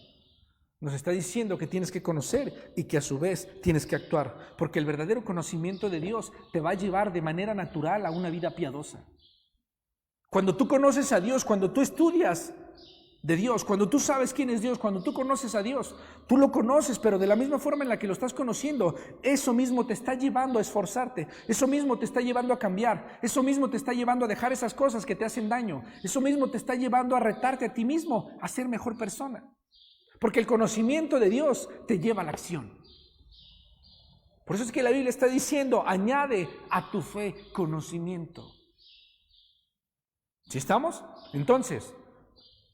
S1: Nos está diciendo que tienes que conocer y que a su vez tienes que actuar, porque el verdadero conocimiento de Dios te va a llevar de manera natural a una vida piadosa. Cuando tú conoces a Dios, cuando tú estudias de Dios, cuando tú sabes quién es Dios, cuando tú conoces a Dios, tú lo conoces, pero de la misma forma en la que lo estás conociendo, eso mismo te está llevando a esforzarte, eso mismo te está llevando a cambiar, eso mismo te está llevando a dejar esas cosas que te hacen daño, eso mismo te está llevando a retarte a ti mismo a ser mejor persona. Porque el conocimiento de Dios te lleva a la acción. Por eso es que la Biblia está diciendo, añade a tu fe conocimiento. ¿Sí estamos? Entonces,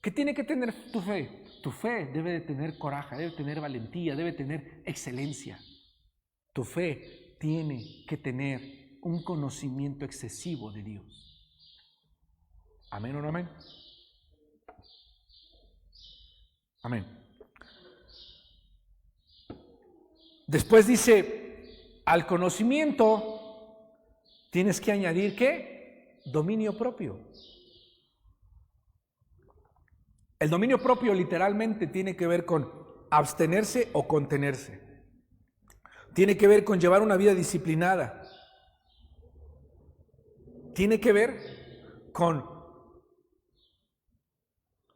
S1: ¿qué tiene que tener tu fe? Tu fe debe de tener coraje, debe tener valentía, debe tener excelencia. Tu fe tiene que tener un conocimiento excesivo de Dios. ¿Amén o no amén? Amén. Después dice, al conocimiento tienes que añadir ¿qué? Dominio propio. El dominio propio literalmente tiene que ver con abstenerse o contenerse. Tiene que ver con llevar una vida disciplinada. Tiene que ver con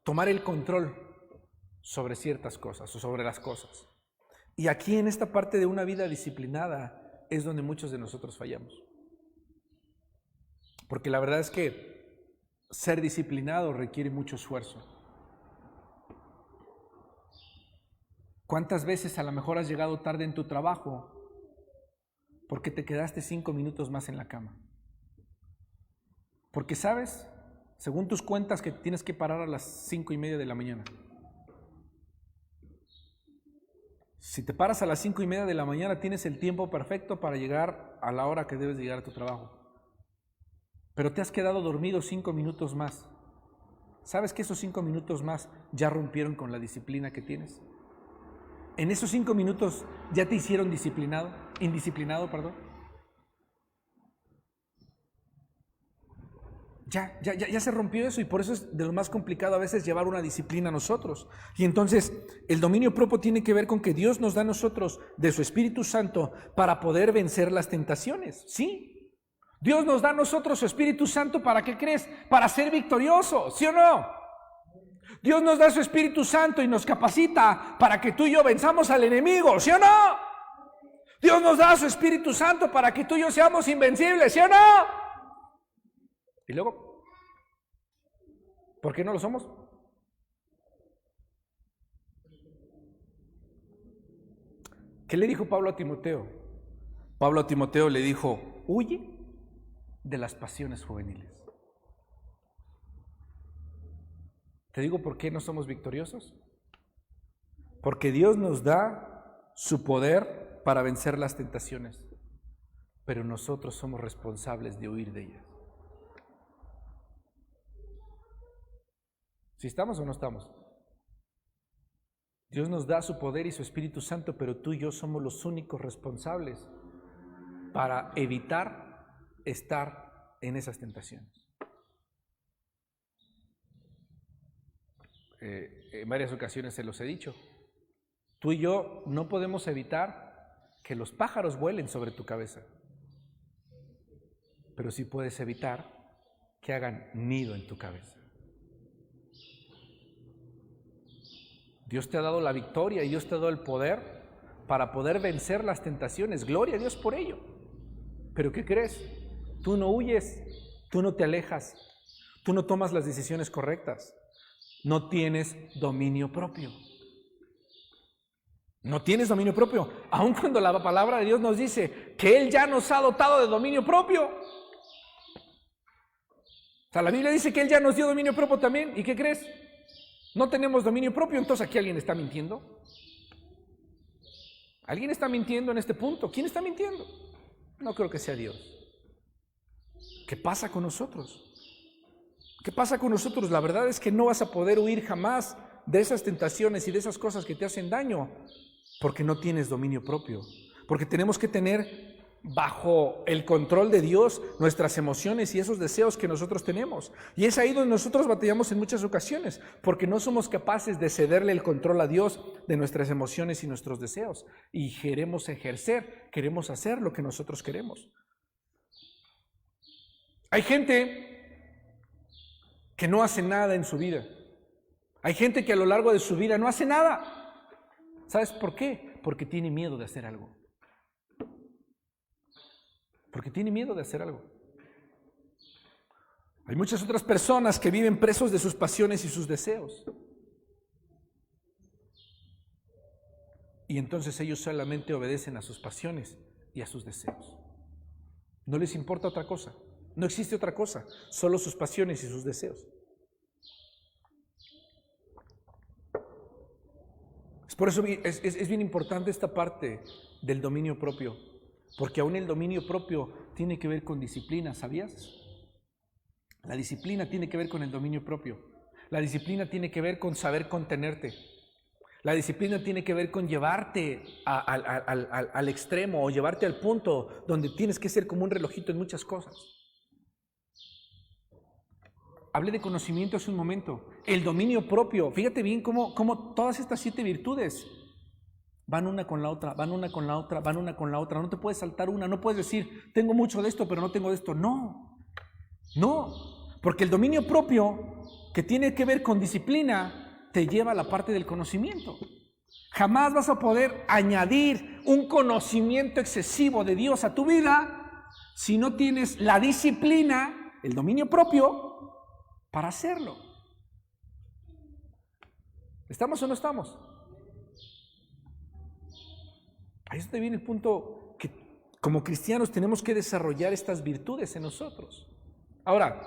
S1: tomar el control sobre ciertas cosas o sobre las cosas. Y aquí en esta parte de una vida disciplinada es donde muchos de nosotros fallamos. Porque la verdad es que ser disciplinado requiere mucho esfuerzo. ¿Cuántas veces a lo mejor has llegado tarde en tu trabajo porque te quedaste 5 minutos más en la cama? Porque sabes, según tus cuentas, que tienes que parar a las 5:30 de la mañana. Si te paras a las 5:30 de la mañana, tienes el tiempo perfecto para llegar a la hora que debes llegar a tu trabajo. Pero te has quedado dormido 5 minutos más. ¿Sabes que esos 5 minutos más ya rompieron con la disciplina que tienes? En esos 5 minutos ya te hicieron indisciplinado. Ya se rompió eso, y por eso es de lo más complicado a veces llevar una disciplina a nosotros. Y entonces el dominio propio tiene que ver con que Dios nos da a nosotros de su Espíritu Santo para poder vencer las tentaciones. ¿Sí? Dios nos da a nosotros su Espíritu Santo, ¿para qué crees? Para ser victoriosos, ¿sí o no? Dios nos da su Espíritu Santo y nos capacita para que tú y yo venzamos al enemigo, ¿sí o no? Dios nos da su Espíritu Santo para que tú y yo seamos invencibles, ¿sí o no? Y luego, ¿por qué no lo somos? ¿Qué le dijo Pablo a Timoteo? Pablo a Timoteo le dijo: huye de las pasiones juveniles. ¿Te digo por qué no somos victoriosos? Porque Dios nos da su poder para vencer las tentaciones, pero nosotros somos responsables de huir de ellas. ¿Sí estamos o no estamos? Dios nos da su poder y su Espíritu Santo, pero tú y yo somos los únicos responsables para evitar estar en esas tentaciones. En varias ocasiones se los he dicho. Tú y yo no podemos evitar que los pájaros vuelen sobre tu cabeza, pero sí puedes evitar que hagan nido en tu cabeza. Dios te ha dado la victoria y Dios te ha dado el poder para poder vencer las tentaciones. Gloria a Dios por ello. Pero ¿qué crees? Tú no huyes, tú no te alejas, tú no tomas las decisiones correctas. No tienes dominio propio. No tienes dominio propio. Aun cuando la palabra de Dios nos dice que Él ya nos ha dotado de dominio propio. O sea, la Biblia dice que Él ya nos dio dominio propio también. ¿Y qué crees? No tenemos dominio propio. Entonces, ¿aquí alguien está mintiendo? ¿Alguien está mintiendo en este punto? ¿Quién está mintiendo? No creo que sea Dios. ¿Qué pasa con nosotros? ¿Qué pasa con nosotros? La verdad es que no vas a poder huir jamás de esas tentaciones y de esas cosas que te hacen daño, porque no tienes dominio propio. Porque tenemos que tener bajo el control de Dios nuestras emociones y esos deseos que nosotros tenemos. Y es ahí donde nosotros batallamos en muchas ocasiones, porque no somos capaces de cederle el control a Dios de nuestras emociones y nuestros deseos. Y queremos queremos hacer lo que nosotros queremos. Hay gente que no hace nada en su vida. Hay gente que a lo largo de su vida no hace nada. ¿Sabes por qué? Porque tiene miedo de hacer algo. Porque tiene miedo de hacer algo. Hay muchas otras personas que viven presos de sus pasiones y sus deseos. Y entonces ellos solamente obedecen a sus pasiones y a sus deseos. No les importa otra cosa. No existe otra cosa, solo sus pasiones y sus deseos. Es por eso es bien importante esta parte del dominio propio, porque aún el dominio propio tiene que ver con disciplina, ¿sabías? La disciplina tiene que ver con el dominio propio. La disciplina tiene que ver con saber contenerte. La disciplina tiene que ver con llevarte al extremo o llevarte al punto donde tienes que ser como un relojito en muchas cosas. Hablé de conocimiento hace un momento. El dominio propio. Fíjate bien cómo todas estas 7 virtudes van una con la otra, van una con la otra, van una con la otra. No te puedes saltar una. No puedes decir, tengo mucho de esto, pero no tengo de esto. No. Porque el dominio propio, que tiene que ver con disciplina, te lleva a la parte del conocimiento. Jamás vas a poder añadir un conocimiento excesivo de Dios a tu vida si no tienes la disciplina, el dominio propio para hacerlo. ¿Estamos o no estamos? Ahí es donde viene el punto que como cristianos tenemos que desarrollar estas virtudes en nosotros. Ahora,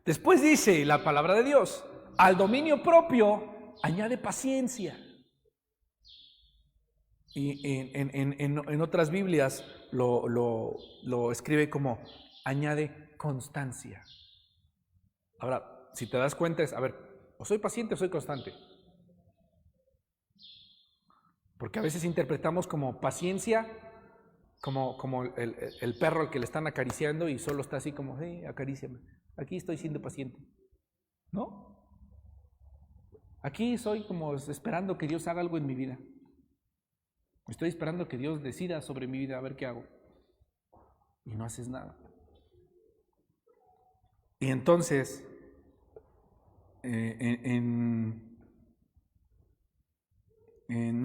S1: después dice la palabra de Dios, al dominio propio añade paciencia. Y en otras Biblias lo escribe como añade constancia. Ahora, si te das cuenta es, a ver, o soy paciente o soy constante. Porque a veces interpretamos como paciencia, como el perro al que le están acariciando y solo está así como, acaríciame. Aquí estoy siendo paciente. ¿No? Aquí soy como esperando que Dios haga algo en mi vida. Estoy esperando que Dios decida sobre mi vida, a ver qué hago. Y no haces nada. Y entonces, no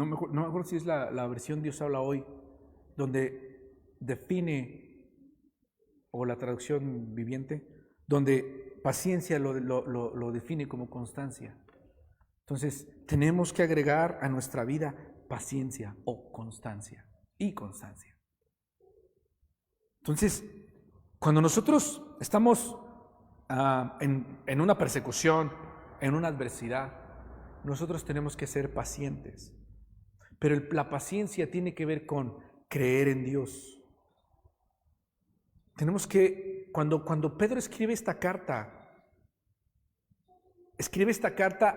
S1: me acuerdo si es la versión Dios habla hoy, donde define, o la traducción viviente, donde paciencia lo define como constancia. Entonces, tenemos que agregar a nuestra vida paciencia o constancia y constancia. Entonces, cuando nosotros estamos en una persecución, en una adversidad, nosotros tenemos que ser pacientes. Pero la paciencia tiene que ver con creer en Dios. Tenemos que, cuando Pedro escribe esta carta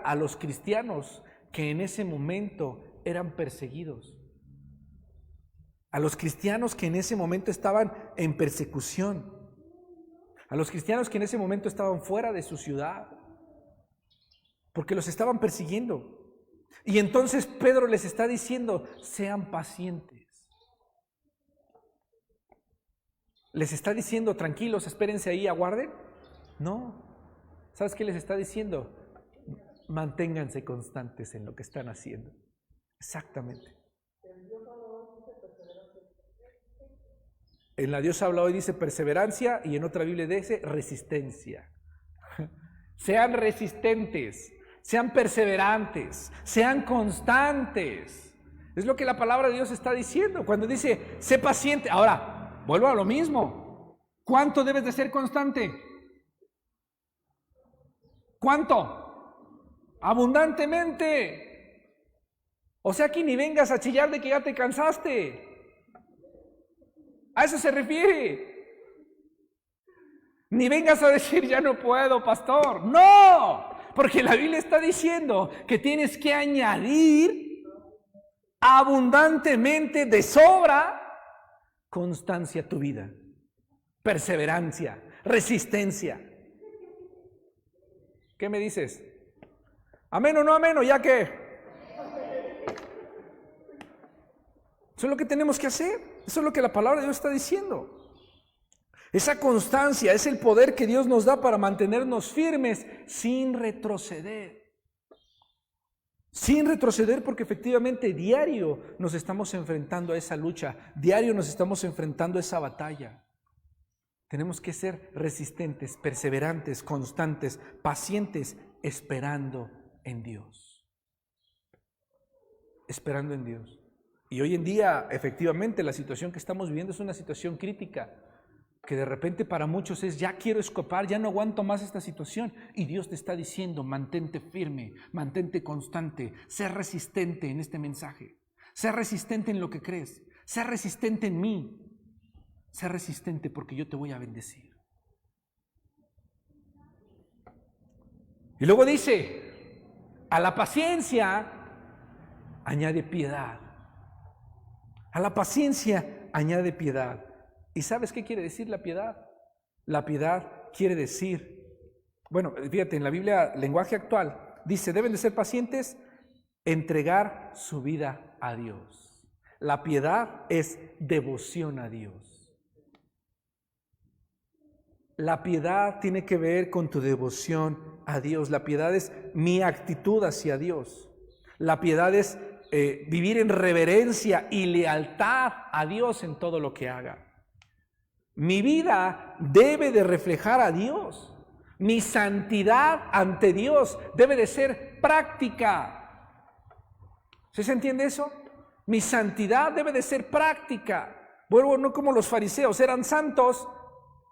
S1: a los cristianos que en ese momento eran perseguidos, a los cristianos que en ese momento estaban en persecución, a los cristianos que en ese momento estaban fuera de su ciudad, porque los estaban persiguiendo. Y entonces Pedro les está diciendo, sean pacientes. ¿Les está diciendo, tranquilos, espérense ahí, aguarden? No. ¿Sabes qué les está diciendo? Manténganse constantes en lo que están haciendo. Exactamente. En la Dios habla hoy dice perseverancia y en otra Biblia dice resistencia. Sean resistentes, sean perseverantes, sean constantes. Es lo que la palabra de Dios está diciendo cuando dice, sé paciente. Ahora, vuelvo a lo mismo. ¿Cuánto debes de ser constante? ¿Cuánto? Abundantemente. O sea que ni vengas a chillar de que ya te cansaste. A eso se refiere. Ni vengas a decir, ya no puedo, pastor. No, porque la Biblia está diciendo que tienes que añadir abundantemente, de sobra, constancia a tu vida, perseverancia, resistencia. ¿Qué me dices? ¿Amén o no amén? ¿O ya qué? Eso es lo que tenemos que hacer. Eso es lo que la palabra de Dios está diciendo. Esa constancia es el poder que Dios nos da para mantenernos firmes sin retroceder. Sin retroceder, porque efectivamente diario nos estamos enfrentando a esa lucha, diario nos estamos enfrentando a esa batalla. Tenemos que ser resistentes, perseverantes, constantes, pacientes, esperando en Dios. Esperando en Dios. Y hoy en día, efectivamente, la situación que estamos viviendo es una situación crítica, que de repente para muchos es, ya quiero escapar, ya no aguanto más esta situación. Y Dios te está diciendo, mantente firme, mantente constante, sé resistente en este mensaje, sé resistente en lo que crees, sé resistente en mí, sé resistente porque yo te voy a bendecir. Y luego dice, a la paciencia añade piedad. A la paciencia añade piedad. ¿Y sabes qué quiere decir la piedad? La piedad quiere decir, bueno, fíjate, en la Biblia, lenguaje actual, dice, deben de ser pacientes, entregar su vida a Dios. La piedad es devoción a Dios. La piedad tiene que ver con tu devoción a Dios. La piedad es mi actitud hacia Dios. La piedad es vivir en reverencia y lealtad a Dios en todo lo que haga. Mi vida debe de reflejar a Dios. Mi santidad ante Dios debe de ser práctica. ¿Sí se entiende eso? Mi santidad debe de ser práctica. Vuelvo, no como los fariseos, eran santos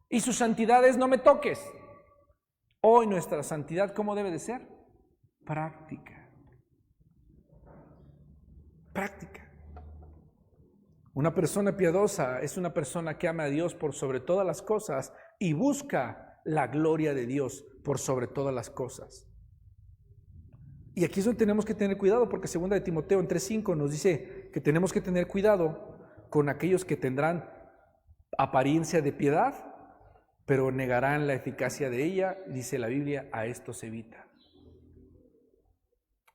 S1: y su santidad es no me toques. Hoy nuestra santidad, ¿cómo debe de ser? Práctica. Práctica. Una persona piadosa es una persona que ama a Dios por sobre todas las cosas y busca la gloria de Dios por sobre todas las cosas. Y aquí es donde tenemos que tener cuidado, porque 2 de Timoteo en 3:5 nos dice que tenemos que tener cuidado con aquellos que tendrán apariencia de piedad, pero negarán la eficacia de ella. Dice la Biblia, a esto se evita.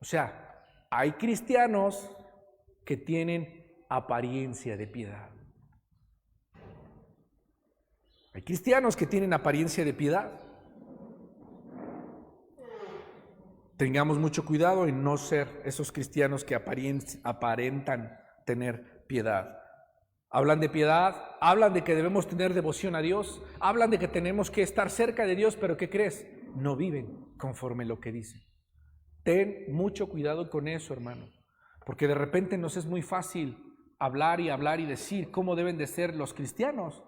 S1: O sea, hay cristianos que tienen apariencia de piedad. Hay cristianos que tienen apariencia de piedad. Tengamos mucho cuidado en no ser esos cristianos que aparentan tener piedad. Hablan de piedad, hablan de que debemos tener devoción a Dios, hablan de que tenemos que estar cerca de Dios, pero ¿qué crees? No viven conforme lo que dicen. Ten mucho cuidado con eso, hermano, porque de repente nos es muy fácil hablar y decir cómo deben de ser los cristianos,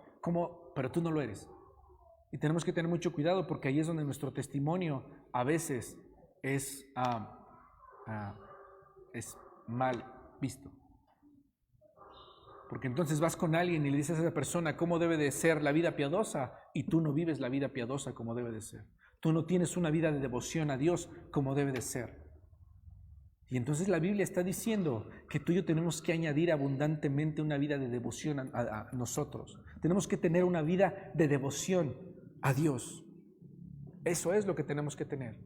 S1: pero tú no lo eres. Y tenemos que tener mucho cuidado, porque ahí es donde nuestro testimonio a veces es mal visto. Porque entonces vas con alguien y le dices a esa persona cómo debe de ser la vida piadosa, y tú no vives la vida piadosa como debe de ser. Tú no tienes una vida de devoción a Dios como debe de ser. Y entonces la Biblia está diciendo que tú y yo tenemos que añadir abundantemente una vida de devoción a nosotros. Tenemos que tener una vida de devoción a Dios. Eso es lo que tenemos que tener.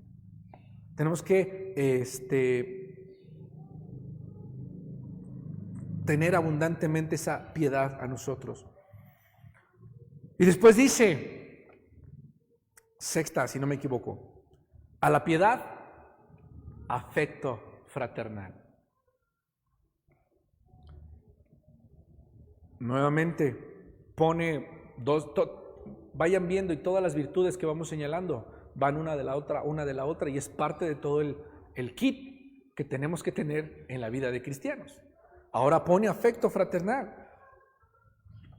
S1: Tenemos que tener abundantemente esa piedad a nosotros. Y después dice, sexta, si no me equivoco, a la piedad, afecto fraternal. Nuevamente pone vayan viendo, y todas las virtudes que vamos señalando van una de la otra, y es parte de todo el kit que tenemos que tener en la vida de cristianos. Ahora pone afecto fraternal.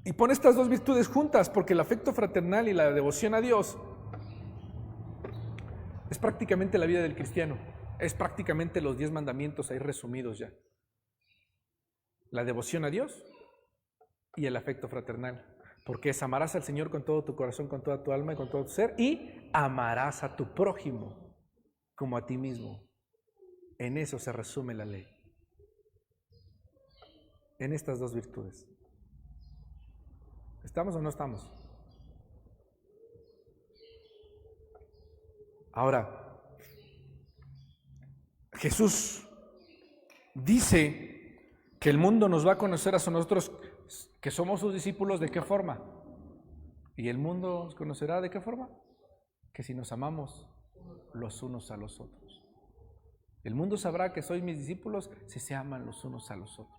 S1: Y pone estas dos virtudes juntas, porque el afecto fraternal y la devoción a Dios es prácticamente la vida del cristiano. Es prácticamente los 10 mandamientos ahí resumidos ya. La devoción a Dios y el afecto fraternal. Porque es amarás al Señor con todo tu corazón, con toda tu alma y con todo tu ser, y amarás a tu prójimo como a ti mismo. En eso se resume la ley. En estas dos virtudes. ¿Estamos o no estamos? Ahora, Jesús dice que el mundo nos va a conocer a nosotros, que somos sus discípulos, ¿de qué forma? ¿Y el mundo nos conocerá de qué forma? Que si nos amamos los unos a los otros. El mundo sabrá que sois mis discípulos si se aman los unos a los otros.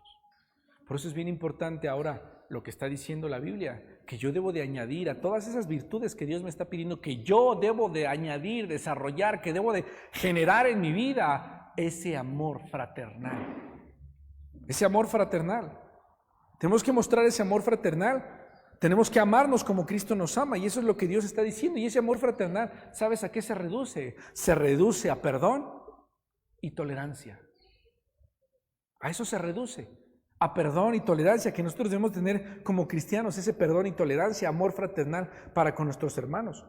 S1: Por eso es bien importante ahora lo que está diciendo la Biblia, que yo debo de añadir a todas esas virtudes que Dios me está pidiendo, que yo debo de añadir, desarrollar, que debo de generar en mi vida ese amor fraternal. Ese amor fraternal. Tenemos que mostrar ese amor fraternal. Tenemos que amarnos como Cristo nos ama, y eso es lo que Dios está diciendo. Y ese amor fraternal, ¿sabes a qué se reduce? Se reduce a perdón y tolerancia. A eso se reduce. A perdón y tolerancia, que nosotros debemos tener como cristianos, ese perdón y tolerancia, amor fraternal para con nuestros hermanos.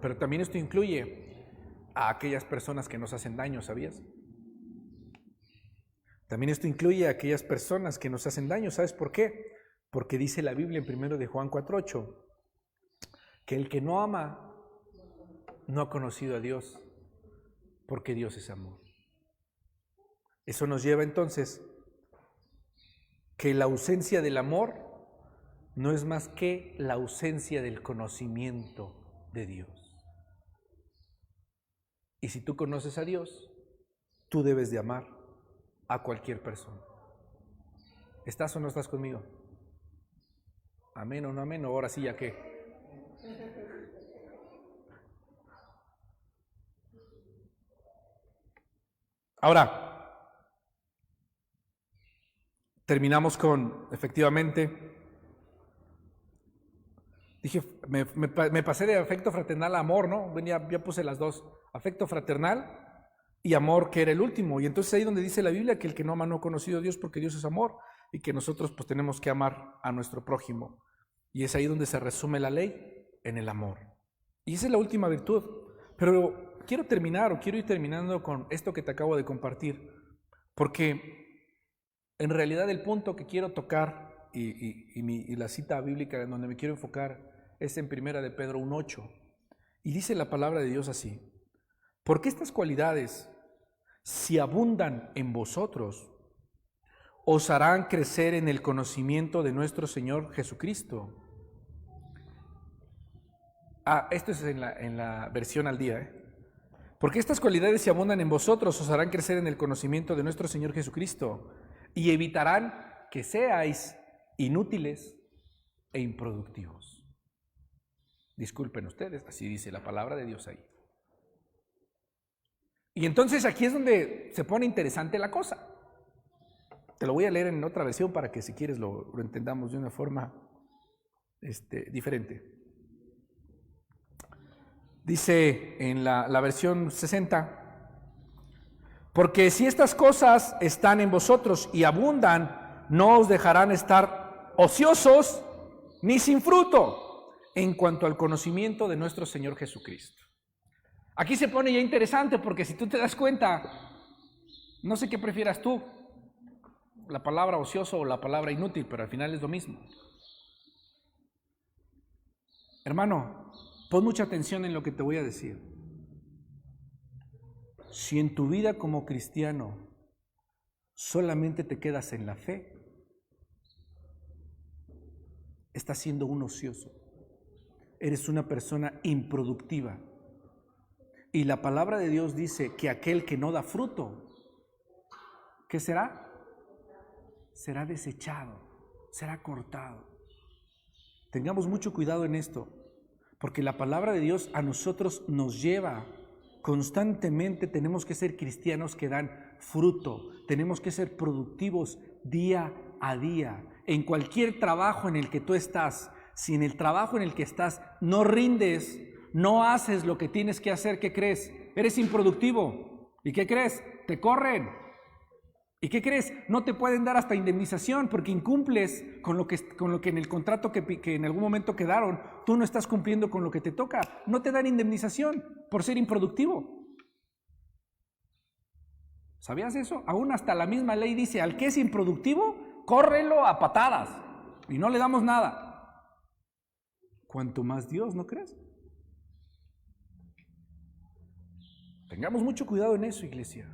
S1: Pero también esto incluye a aquellas personas que nos hacen daño, ¿sabías? También esto incluye a aquellas personas que nos hacen daño. ¿Sabes por qué? Porque dice la Biblia en 1 de Juan 4:8 que el que no ama no ha conocido a Dios, porque Dios es amor. Eso nos lleva entonces que la ausencia del amor no es más que la ausencia del conocimiento de Dios. Y si tú conoces a Dios, tú debes de amar a cualquier persona. ¿Estás o no estás conmigo? Amén o no amén, o ahora sí ya qué. Ahora, terminamos con, efectivamente, dije, me pasé de afecto fraternal a amor, ¿no? Ya puse las dos, afecto fraternal y amor, que era el último. Y entonces ahí donde dice la Biblia que el que no ama no ha conocido a Dios, porque Dios es amor, y que nosotros pues tenemos que amar a nuestro prójimo. Y es ahí donde se resume la ley, en el amor. Y esa es la última virtud. Pero quiero ir terminando con esto que te acabo de compartir, porque en realidad el punto que quiero tocar y la cita bíblica en donde me quiero enfocar es en 1 de Pedro 1:8. Y dice la palabra de Dios así: porque estas cualidades, si abundan en vosotros, os harán crecer en el conocimiento de nuestro Señor Jesucristo. Esto es en la versión al día, Porque estas cualidades, si abundan en vosotros, os harán crecer en el conocimiento de nuestro Señor Jesucristo y evitarán que seáis inútiles e improductivos. Disculpen ustedes, así dice la palabra de Dios ahí. Y entonces aquí es donde se pone interesante la cosa. Te lo voy a leer en otra versión para que si quieres lo entendamos de una forma diferente. Dice en la versión 60: porque si estas cosas están en vosotros y abundan, no os dejarán estar ociosos ni sin fruto en cuanto al conocimiento de nuestro Señor Jesucristo. Aquí se pone ya interesante, porque si tú te das cuenta, no sé qué prefieras tú, la palabra ocioso o la palabra inútil, pero al final es lo mismo. Hermano, pon mucha atención en lo que te voy a decir. Si en tu vida como cristiano solamente te quedas en la fe, estás siendo un ocioso. Eres una persona improductiva. Y la palabra de Dios dice que aquel que no da fruto, ¿qué será? Será desechado, será cortado. Tengamos mucho cuidado en esto, porque la palabra de Dios a nosotros nos lleva constantemente. Tenemos que ser cristianos que dan fruto, tenemos que ser productivos día a día. En cualquier trabajo en el que tú estás, si en el trabajo en el que estás no rindes, no haces lo que tienes que hacer, ¿qué crees? Eres improductivo. ¿Y qué crees? Te corren. ¿Y qué crees? No te pueden dar hasta indemnización porque incumples con lo que en el contrato que en algún momento quedaron. Tú no estás cumpliendo con lo que te toca. No te dan indemnización por ser improductivo. ¿Sabías eso? Aún hasta la misma ley dice: al que es improductivo, córrelo a patadas y no le damos nada. Cuanto más Dios, ¿no crees? Tengamos mucho cuidado en eso, iglesia.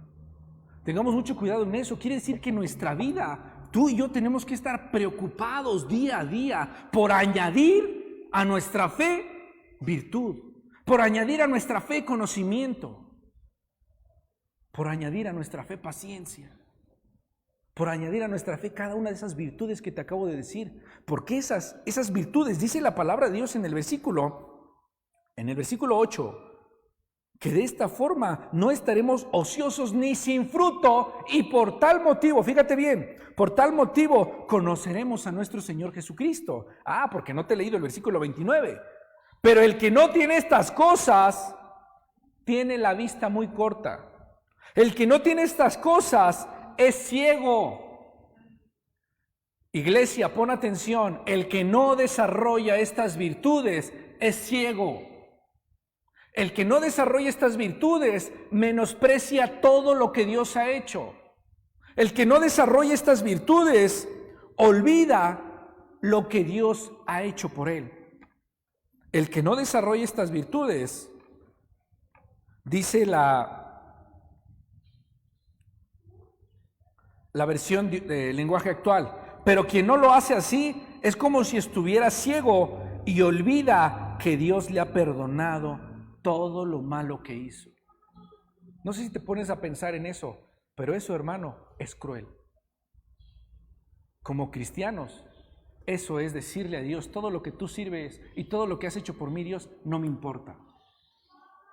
S1: Tengamos mucho cuidado en eso. Quiere decir que nuestra vida, tú y yo tenemos que estar preocupados día a día por añadir a nuestra fe virtud, por añadir a nuestra fe conocimiento, por añadir a nuestra fe paciencia, por añadir a nuestra fe cada una de esas virtudes que te acabo de decir. Porque esas virtudes, dice la palabra de Dios en el versículo 8, que de esta forma no estaremos ociosos ni sin fruto, y por tal motivo, fíjate bien, por tal motivo conoceremos a nuestro Señor Jesucristo. Porque no te he leído el versículo 29. Pero el que no tiene estas cosas, tiene la vista muy corta. El que no tiene estas cosas es ciego. Iglesia, pon atención, el que no desarrolla estas virtudes es ciego. El que no desarrolla estas virtudes menosprecia todo lo que Dios ha hecho. El que no desarrolla estas virtudes olvida lo que Dios ha hecho por él. El que no desarrolla estas virtudes, dice la versión del lenguaje actual, pero quien no lo hace así Es como si estuviera ciego y olvida que Dios le ha perdonado todo lo malo que hizo. No sé si te pones a pensar en eso, pero eso, hermano, es cruel. Como cristianos, eso es decirle a Dios: todo lo que tú sirves y todo lo que has hecho por mí, Dios, no me importa.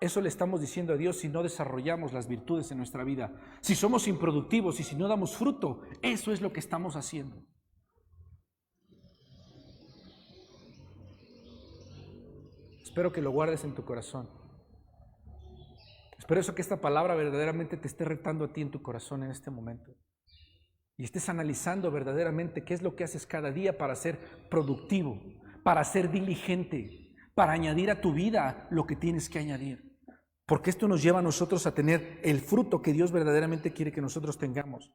S1: Eso le estamos diciendo a Dios si no desarrollamos las virtudes en nuestra vida. Si somos improductivos y si no damos fruto, eso es lo que estamos haciendo. Espero que lo guardes en tu corazón. Espero que esta palabra verdaderamente te esté retando a ti en tu corazón en este momento. Y estés analizando verdaderamente qué es lo que haces cada día para ser productivo, para ser diligente, para añadir a tu vida lo que tienes que añadir. Porque esto nos lleva a nosotros a tener el fruto que Dios verdaderamente quiere que nosotros tengamos.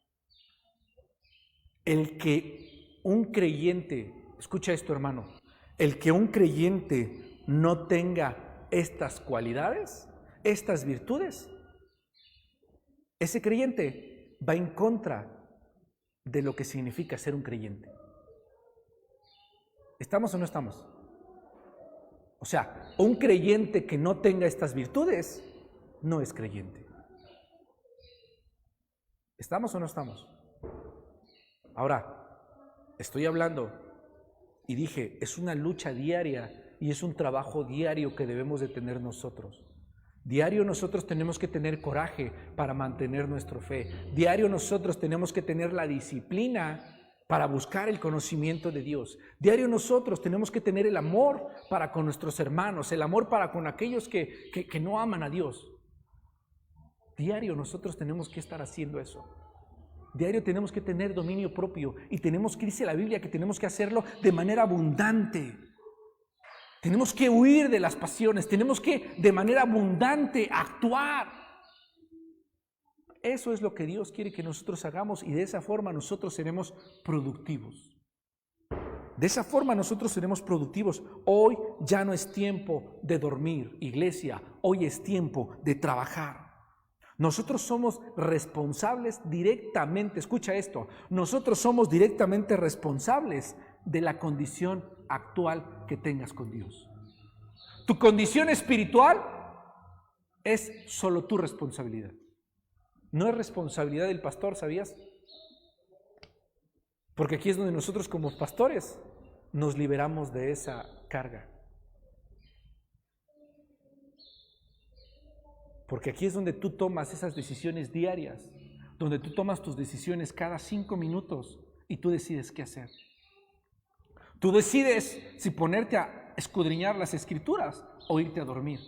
S1: El que un creyente, escucha esto, hermano, el que un creyente no tenga estas cualidades, estas virtudes, ese creyente va en contra de lo que significa ser un creyente. ¿Estamos o no estamos? O sea, un creyente que no tenga estas virtudes no es creyente. ¿Estamos o no estamos? Ahora, estoy hablando y dije, es una lucha diaria y es un trabajo diario que debemos de tener nosotros. Diario nosotros tenemos que tener coraje para mantener nuestra fe. Diario nosotros tenemos que tener la disciplina para buscar el conocimiento de Dios. Diario nosotros tenemos que tener el amor para con nuestros hermanos, el amor para con aquellos que no aman a Dios. Diario nosotros tenemos que estar haciendo eso. Diario tenemos que tener dominio propio y tenemos que, dice la Biblia, que tenemos que hacerlo de manera abundante. Tenemos que huir de las pasiones, tenemos que de manera abundante actuar. Eso es lo que Dios quiere que nosotros hagamos y de esa forma nosotros seremos productivos. De esa forma nosotros seremos productivos. Hoy ya no es tiempo de dormir, iglesia, hoy es tiempo de trabajar. Nosotros somos responsables directamente, escucha esto, nosotros somos directamente responsables de la condición actual que tengas con Dios. Tu condición espiritual es solo tu responsabilidad. No es responsabilidad del pastor, ¿sabías? Porque aquí es donde nosotros como pastores nos liberamos de esa carga. Porque aquí es donde tú tomas esas decisiones diarias, donde tú tomas tus decisiones cada 5 minutos y tú decides qué hacer. Tú decides si ponerte a escudriñar las escrituras o irte a dormir.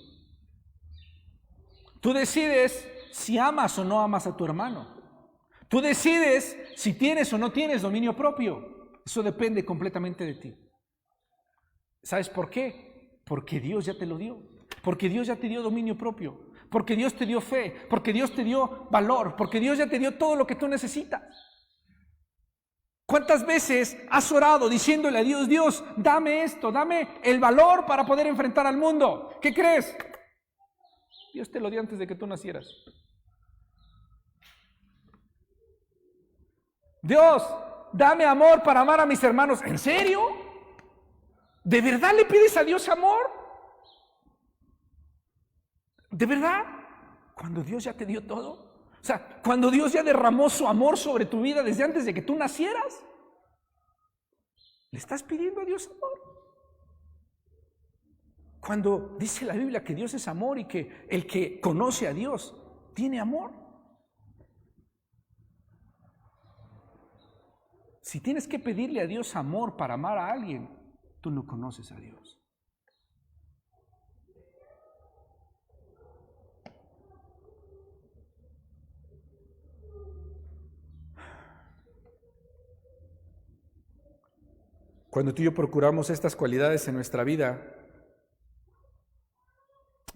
S1: Tú decides si amas o no amas a tu hermano. Tú decides si tienes o no tienes dominio propio. Eso depende completamente de ti. ¿Sabes por qué? Porque Dios ya te lo dio. Porque Dios ya te dio dominio propio. Porque Dios te dio fe. Porque Dios te dio valor. Porque Dios ya te dio todo lo que tú necesitas. ¿Cuántas veces has orado diciéndole a Dios, Dios, dame esto, dame el valor para poder enfrentar al mundo? ¿Qué crees? Dios te lo dio antes de que tú nacieras. Dios, dame amor para amar a mis hermanos. ¿En serio? ¿De verdad le pides a Dios amor? ¿De verdad? Cuando Dios ya te dio todo. O sea, cuando Dios ya derramó su amor sobre tu vida desde antes de que tú nacieras. ¿Le estás pidiendo a Dios amor? Cuando dice la Biblia que Dios es amor y que el que conoce a Dios tiene amor. Si tienes que pedirle a Dios amor para amar a alguien, tú no conoces a Dios. Cuando tú y yo procuramos estas cualidades en nuestra vida,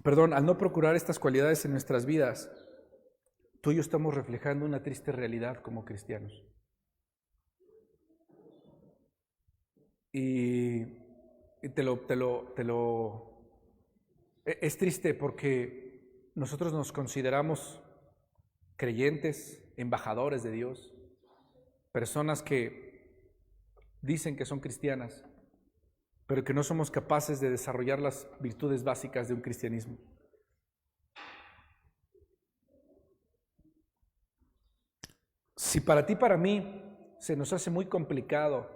S1: al no procurar estas cualidades en nuestras vidas, tú y yo estamos reflejando una triste realidad como cristianos. Y es triste porque nosotros nos consideramos creyentes, embajadores de Dios, personas que dicen que son cristianas, pero que no somos capaces de desarrollar las virtudes básicas de un cristianismo. Si para ti, para mí, se nos hace muy complicado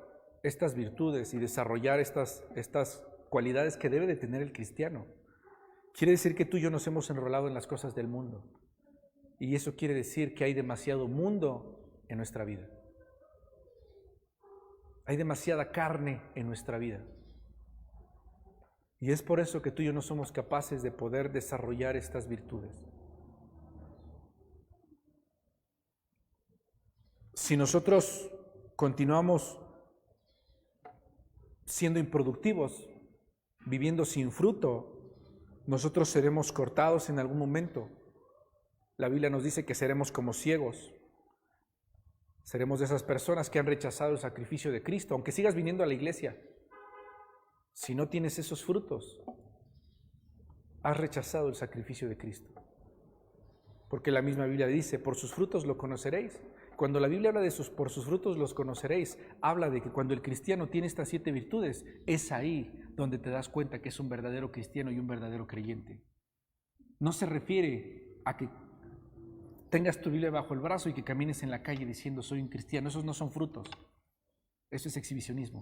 S1: estas virtudes y desarrollar estas cualidades que debe de tener el cristiano, quiere decir que tú y yo nos hemos enrolado en las cosas del mundo. Y eso quiere decir que hay demasiado mundo en nuestra vida. Hay demasiada carne en nuestra vida. Y es por eso que tú y yo no somos capaces de poder desarrollar estas virtudes. Si nosotros continuamos siendo improductivos, viviendo sin fruto, nosotros seremos cortados en algún momento. La Biblia nos dice que seremos como ciegos. Seremos de esas personas que han rechazado el sacrificio de Cristo, aunque sigas viniendo a la iglesia. Si no tienes esos frutos, has rechazado el sacrificio de Cristo. Porque la misma Biblia dice, por sus frutos lo conoceréis. Cuando la Biblia habla de por sus frutos los conoceréis, habla de que cuando el cristiano tiene estas 7 virtudes, es ahí donde te das cuenta que es un verdadero cristiano y un verdadero creyente. No se refiere a que tengas tu Biblia bajo el brazo y que camines en la calle diciendo soy un cristiano. Esos no son frutos. Eso es exhibicionismo.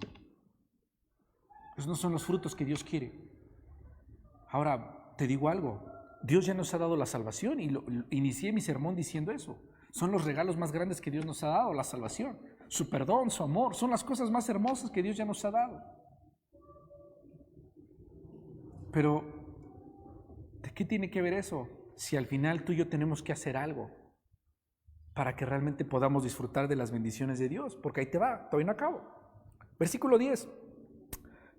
S1: Esos no son los frutos que Dios quiere. Ahora, te digo algo. Dios ya nos ha dado la salvación y inicié mi sermón diciendo eso. Son los regalos más grandes que Dios nos ha dado, la salvación, su perdón, su amor, son las cosas más hermosas que Dios ya nos ha dado. Pero, ¿de qué tiene que ver eso? Si al final tú y yo tenemos que hacer algo para que realmente podamos disfrutar de las bendiciones de Dios, porque ahí te va, todavía no acabo. Versículo 10.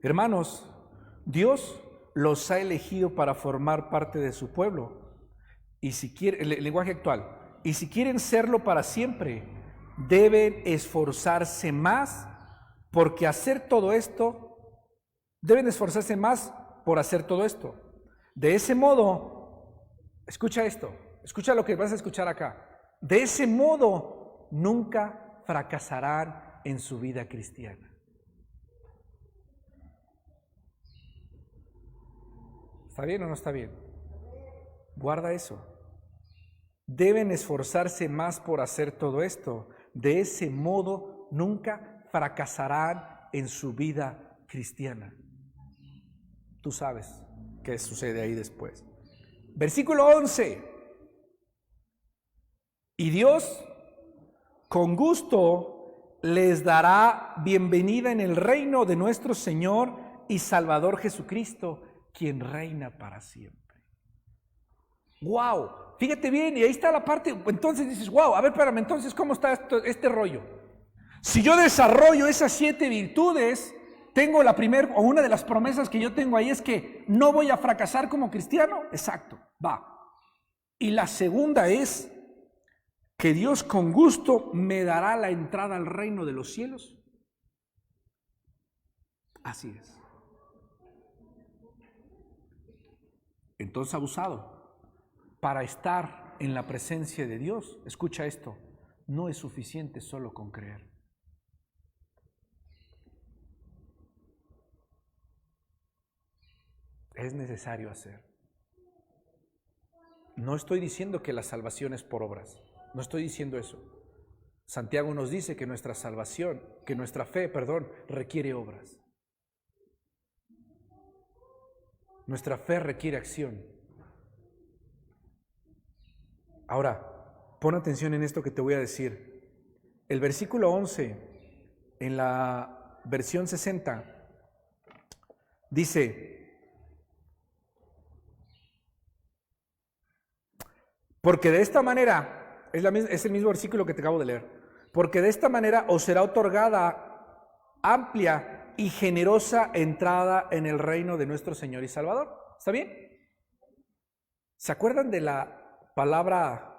S1: Hermanos, Dios los ha elegido para formar parte de su pueblo. Y si quiere, el lenguaje actual, y si quieren serlo para siempre, deben esforzarse más porque hacer todo esto, deben esforzarse más por hacer todo esto. De ese modo, escucha esto, escucha lo que vas a escuchar acá. De ese modo, nunca fracasarán en su vida cristiana. ¿Está bien o no está bien? Guarda eso. Deben esforzarse más por hacer todo esto. De ese modo, nunca fracasarán en su vida cristiana. Tú sabes qué sucede ahí después. Versículo 11. Y Dios, con gusto, les dará bienvenida en el reino de nuestro Señor y Salvador Jesucristo, quien reina para siempre. ¡Wow! Fíjate bien, y ahí está la parte, entonces dices, wow, a ver, espérame, entonces, ¿cómo está este rollo? Si yo desarrollo esas 7 virtudes, tengo la primera, o una de las promesas que yo tengo ahí es que no voy a fracasar como cristiano. Exacto, va. Y la segunda es que Dios con gusto me dará la entrada al reino de los cielos. Así es. Entonces, abusado. Para estar en la presencia de Dios, escucha esto, no es suficiente solo con creer. Es necesario hacer. No estoy diciendo que la salvación es por obras, no estoy diciendo eso. Santiago nos dice que nuestra salvación, que nuestra fe, requiere obras. Nuestra fe requiere acción. Ahora, pon atención en esto que te voy a decir. El versículo 11, en la versión 60, dice, porque de esta manera, es el mismo versículo que te acabo de leer, porque de esta manera os será otorgada amplia y generosa entrada en el reino de nuestro Señor y Salvador. ¿Está bien? ¿Se acuerdan de la palabra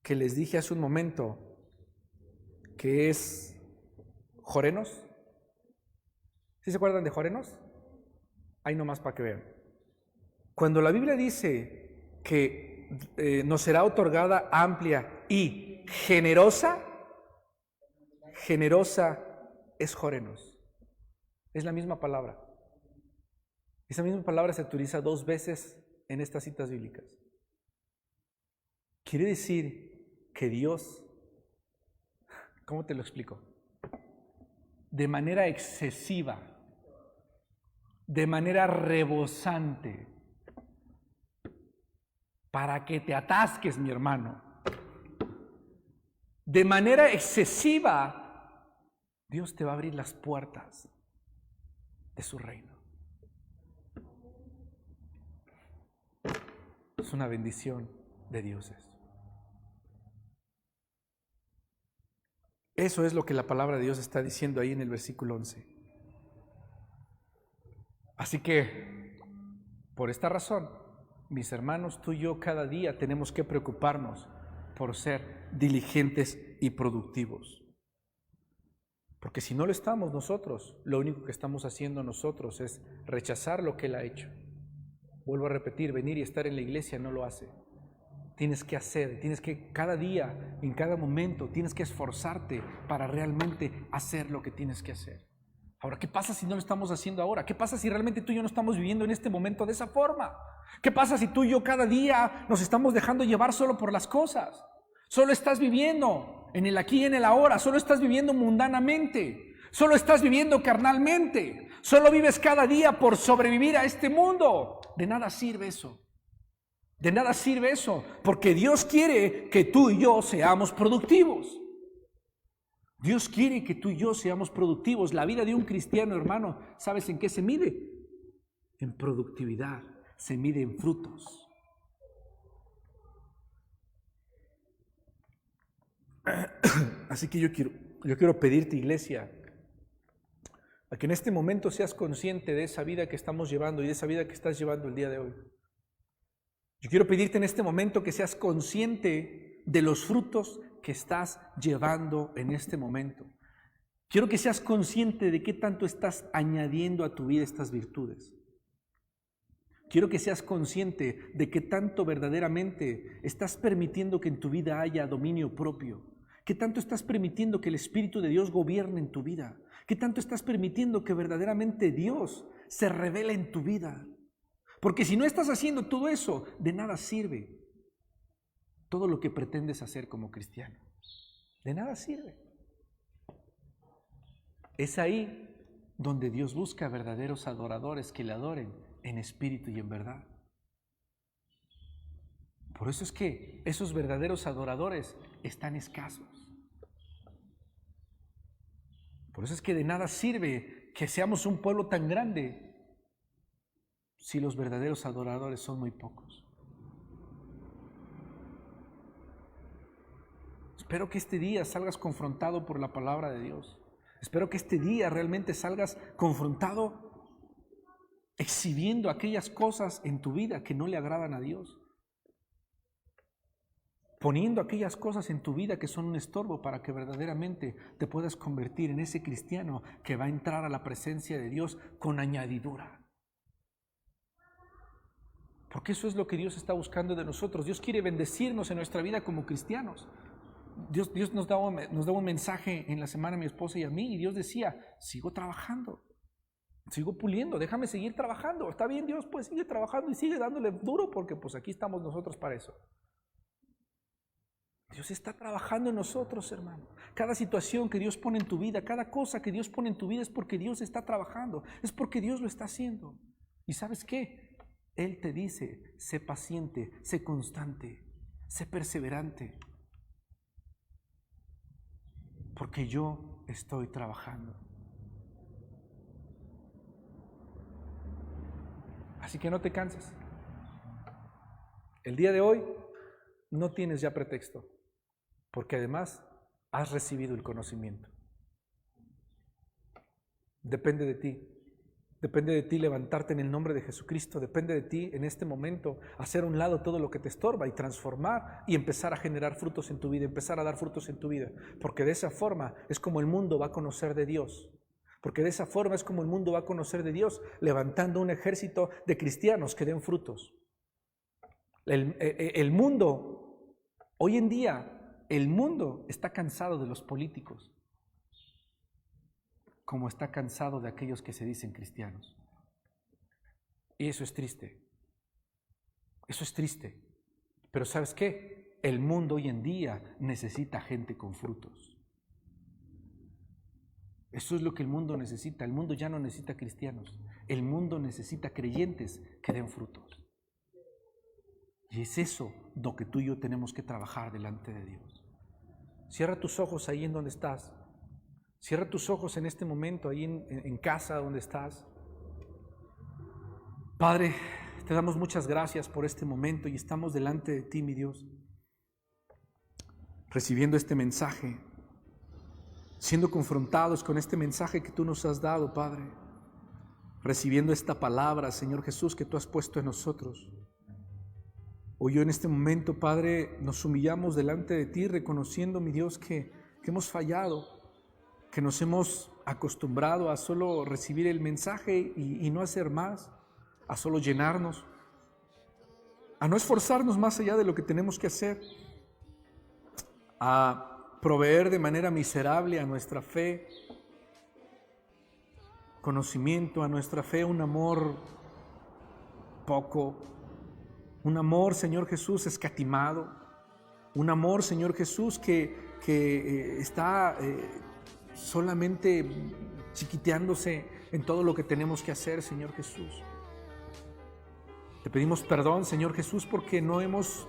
S1: que les dije hace un momento, que es jorenos? ¿Sí se acuerdan de jorenos? Ahí nomás para que vean. Cuando la Biblia dice que nos será otorgada amplia y generosa esjorenos. Es la misma palabra. Esa misma palabra se utiliza 2 veces en estas citas bíblicas. Quiere decir que Dios, ¿cómo te lo explico? De manera excesiva, de manera rebosante, para que te atasques, mi hermano. De manera excesiva, Dios te va a abrir las puertas de su reino. Es una bendición de Dios eso. Eso es lo que la palabra de Dios está diciendo ahí en el versículo 11. Así que, por esta razón, mis hermanos, tú y yo cada día tenemos que preocuparnos por ser diligentes y productivos. Porque si no lo estamos nosotros, lo único que estamos haciendo nosotros es rechazar lo que Él ha hecho. Vuelvo a repetir, venir y estar en la iglesia no lo hace. Tienes que hacer, tienes que cada día, en cada momento, tienes que esforzarte para realmente hacer lo que tienes que hacer. Ahora, ¿qué pasa si no lo estamos haciendo ahora? ¿Qué pasa si realmente tú y yo no estamos viviendo en este momento de esa forma? ¿Qué pasa si tú y yo cada día nos estamos dejando llevar solo por las cosas? Solo estás viviendo en el aquí y en el ahora, solo estás viviendo mundanamente, solo estás viviendo carnalmente, solo vives cada día por sobrevivir a este mundo. De nada sirve eso. De nada sirve eso, porque Dios quiere que tú y yo seamos productivos. Dios quiere que tú y yo seamos productivos. La vida de un cristiano, hermano, ¿sabes en qué se mide? En productividad, se mide en frutos. Así que yo quiero pedirte, iglesia, a que en este momento seas consciente de esa vida que estamos llevando y de esa vida que estás llevando el día de hoy. Yo quiero pedirte en este momento que seas consciente de los frutos que estás llevando en este momento. Quiero que seas consciente de qué tanto estás añadiendo a tu vida estas virtudes. Quiero que seas consciente de qué tanto verdaderamente estás permitiendo que en tu vida haya dominio propio. Qué tanto estás permitiendo que el Espíritu de Dios gobierne en tu vida. Qué tanto estás permitiendo que verdaderamente Dios se revele en tu vida. Porque si no estás haciendo todo eso, de nada sirve todo lo que pretendes hacer como cristiano. De nada sirve. Es ahí donde Dios busca verdaderos adoradores que le adoren en espíritu y en verdad. Por eso es que esos verdaderos adoradores están escasos. Por eso es que de nada sirve que seamos un pueblo tan grande si los verdaderos adoradores son muy pocos. Espero que este día salgas confrontado por la palabra de Dios. Espero que este día realmente salgas confrontado, exhibiendo aquellas cosas en tu vida que no le agradan a Dios. Poniendo aquellas cosas en tu vida que son un estorbo para que verdaderamente te puedas convertir en ese cristiano que va a entrar a la presencia de Dios con añadidura. Porque eso es lo que Dios está buscando de nosotros. Dios quiere bendecirnos en nuestra vida como cristianos. Dios nos daba un mensaje en la semana a mi esposa y a mí, y Dios decía, sigo trabajando, sigo puliendo, déjame seguir trabajando. Está bien, Dios, pues sigue trabajando y sigue dándole duro, porque pues aquí estamos nosotros para eso. Dios está trabajando en nosotros, hermano. Cada situación que Dios pone en tu vida, cada cosa que Dios pone en tu vida es porque Dios está trabajando, es porque Dios lo está haciendo. ¿Y sabes qué? Él te dice, sé paciente, sé constante, sé perseverante, porque yo estoy trabajando. Así que no te canses. El día de hoy no tienes ya pretexto, porque además has recibido el conocimiento. Depende de ti. Depende de ti levantarte en el nombre de Jesucristo. Depende de ti en este momento hacer a un lado todo lo que te estorba y transformar y empezar a generar frutos en tu vida, empezar a dar frutos en tu vida. Porque de esa forma es como el mundo va a conocer de Dios. Porque de esa forma es como el mundo va a conocer de Dios, levantando un ejército de cristianos que den frutos. El mundo, hoy en día, el mundo está cansado de los políticos. como está cansado de aquellos que se dicen cristianos. Y eso es triste. Eso es triste. Pero ¿sabes qué? El mundo hoy en día necesita gente con frutos. Eso es lo que el mundo necesita. El mundo ya no necesita cristianos. El mundo necesita creyentes que den frutos. Y es eso lo que tú y yo tenemos que trabajar delante de Dios. Cierra tus ojos ahí en donde estás. Cierra tus ojos en este momento ahí en casa donde estás. Padre, te damos muchas gracias por este momento y estamos delante de ti, mi Dios, recibiendo este mensaje, siendo confrontados con este mensaje que tú nos has dado, Padre, recibiendo esta palabra, Señor Jesús, que tú has puesto en nosotros. Hoy yo en este momento, Padre, nos humillamos delante de ti, reconociendo, mi Dios, que hemos fallado, que nos hemos acostumbrado a solo recibir el mensaje y no hacer más, a solo llenarnos, a no esforzarnos más allá de lo que tenemos que hacer, a proveer de manera miserable a nuestra fe conocimiento, a nuestra fe un amor poco, un amor, Señor Jesús, escatimado, un amor, Señor Jesús, que está solamente chiquiteándose en todo lo que tenemos que hacer, Señor Jesús. Te pedimos perdón, Señor Jesús, porque no hemos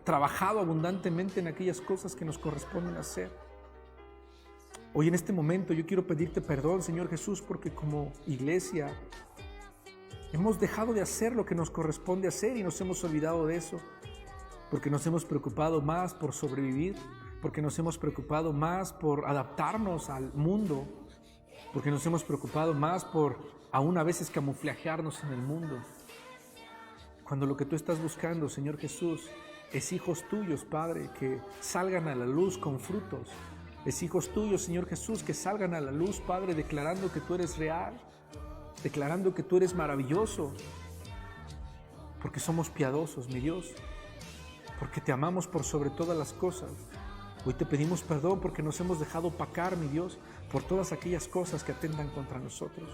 S1: trabajado abundantemente en aquellas cosas que nos corresponden hacer. Hoy en este momento yo quiero pedirte perdón, Señor Jesús, porque como iglesia hemos dejado de hacer lo que nos corresponde hacer y nos hemos olvidado de eso, porque nos hemos preocupado más por sobrevivir, porque nos hemos preocupado más por adaptarnos al mundo, porque nos hemos preocupado más por aún a veces camuflajearnos en el mundo. Cuando lo que tú estás buscando, Señor Jesús, es hijos tuyos, Padre, que salgan a la luz con frutos. Es hijos tuyos, Señor Jesús, que salgan a la luz, Padre, declarando que tú eres real, declarando que tú eres maravilloso, porque somos piadosos, mi Dios, porque te amamos por sobre todas las cosas. Hoy te pedimos perdón porque nos hemos dejado opacar, mi Dios, por todas aquellas cosas que atentan contra nosotros.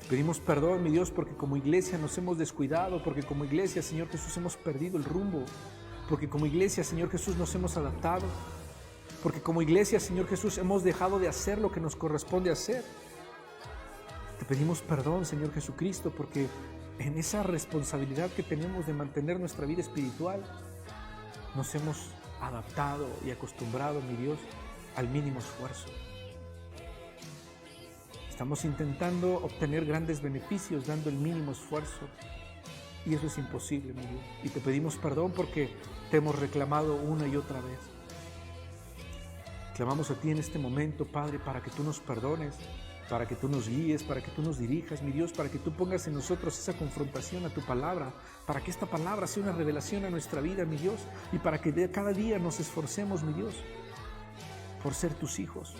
S1: Pedimos perdón, mi Dios, porque como iglesia nos hemos descuidado, porque como iglesia, Señor Jesús, hemos perdido el rumbo, porque como iglesia, Señor Jesús, nos hemos adaptado, porque como iglesia, Señor Jesús, hemos dejado de hacer lo que nos corresponde hacer. Te pedimos perdón, Señor Jesucristo, porque en esa responsabilidad que tenemos de mantener nuestra vida espiritual, nos hemos adaptado y acostumbrado, mi Dios, al mínimo esfuerzo. Estamos intentando obtener grandes beneficios dando el mínimo esfuerzo y eso es imposible, mi Dios. Y te pedimos perdón porque te hemos reclamado una y otra vez. Clamamos a ti en este momento, Padre, para que tú nos perdones, para que tú nos guíes, para que tú nos dirijas, mi Dios, para que tú pongas en nosotros esa confrontación a tu palabra, para que esta palabra sea una revelación a nuestra vida, mi Dios, y para que cada día nos esforcemos, mi Dios, por ser tus hijos,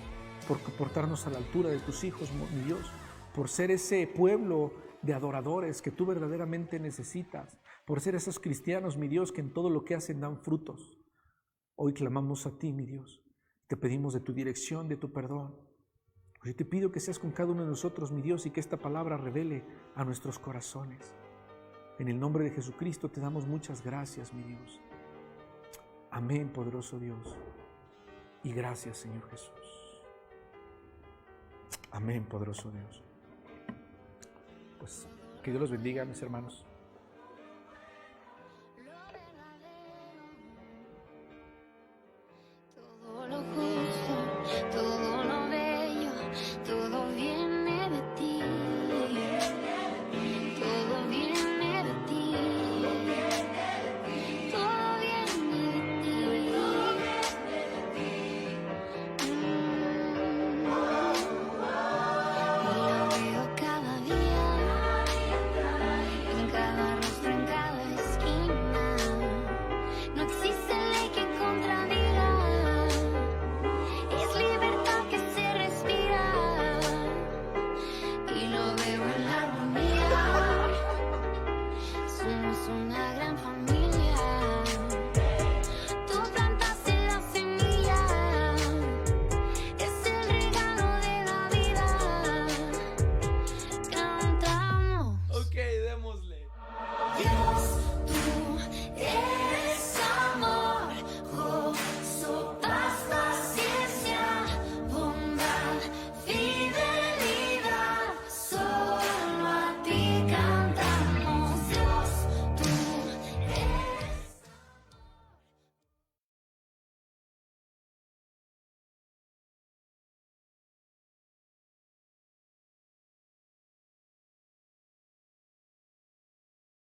S1: por comportarnos a la altura de tus hijos, mi Dios, por ser ese pueblo de adoradores que tú verdaderamente necesitas, por ser esos cristianos, mi Dios, que en todo lo que hacen dan frutos. Hoy clamamos a ti, mi Dios, te pedimos de tu dirección, de tu perdón. Hoy te pido que seas con cada uno de nosotros, mi Dios, y que esta palabra revele a nuestros corazones. En el nombre de Jesucristo te damos muchas gracias, mi Dios. Amén, poderoso Dios. Y gracias, Señor Jesús. Amén, poderoso Dios. Pues que Dios los bendiga, mis hermanos.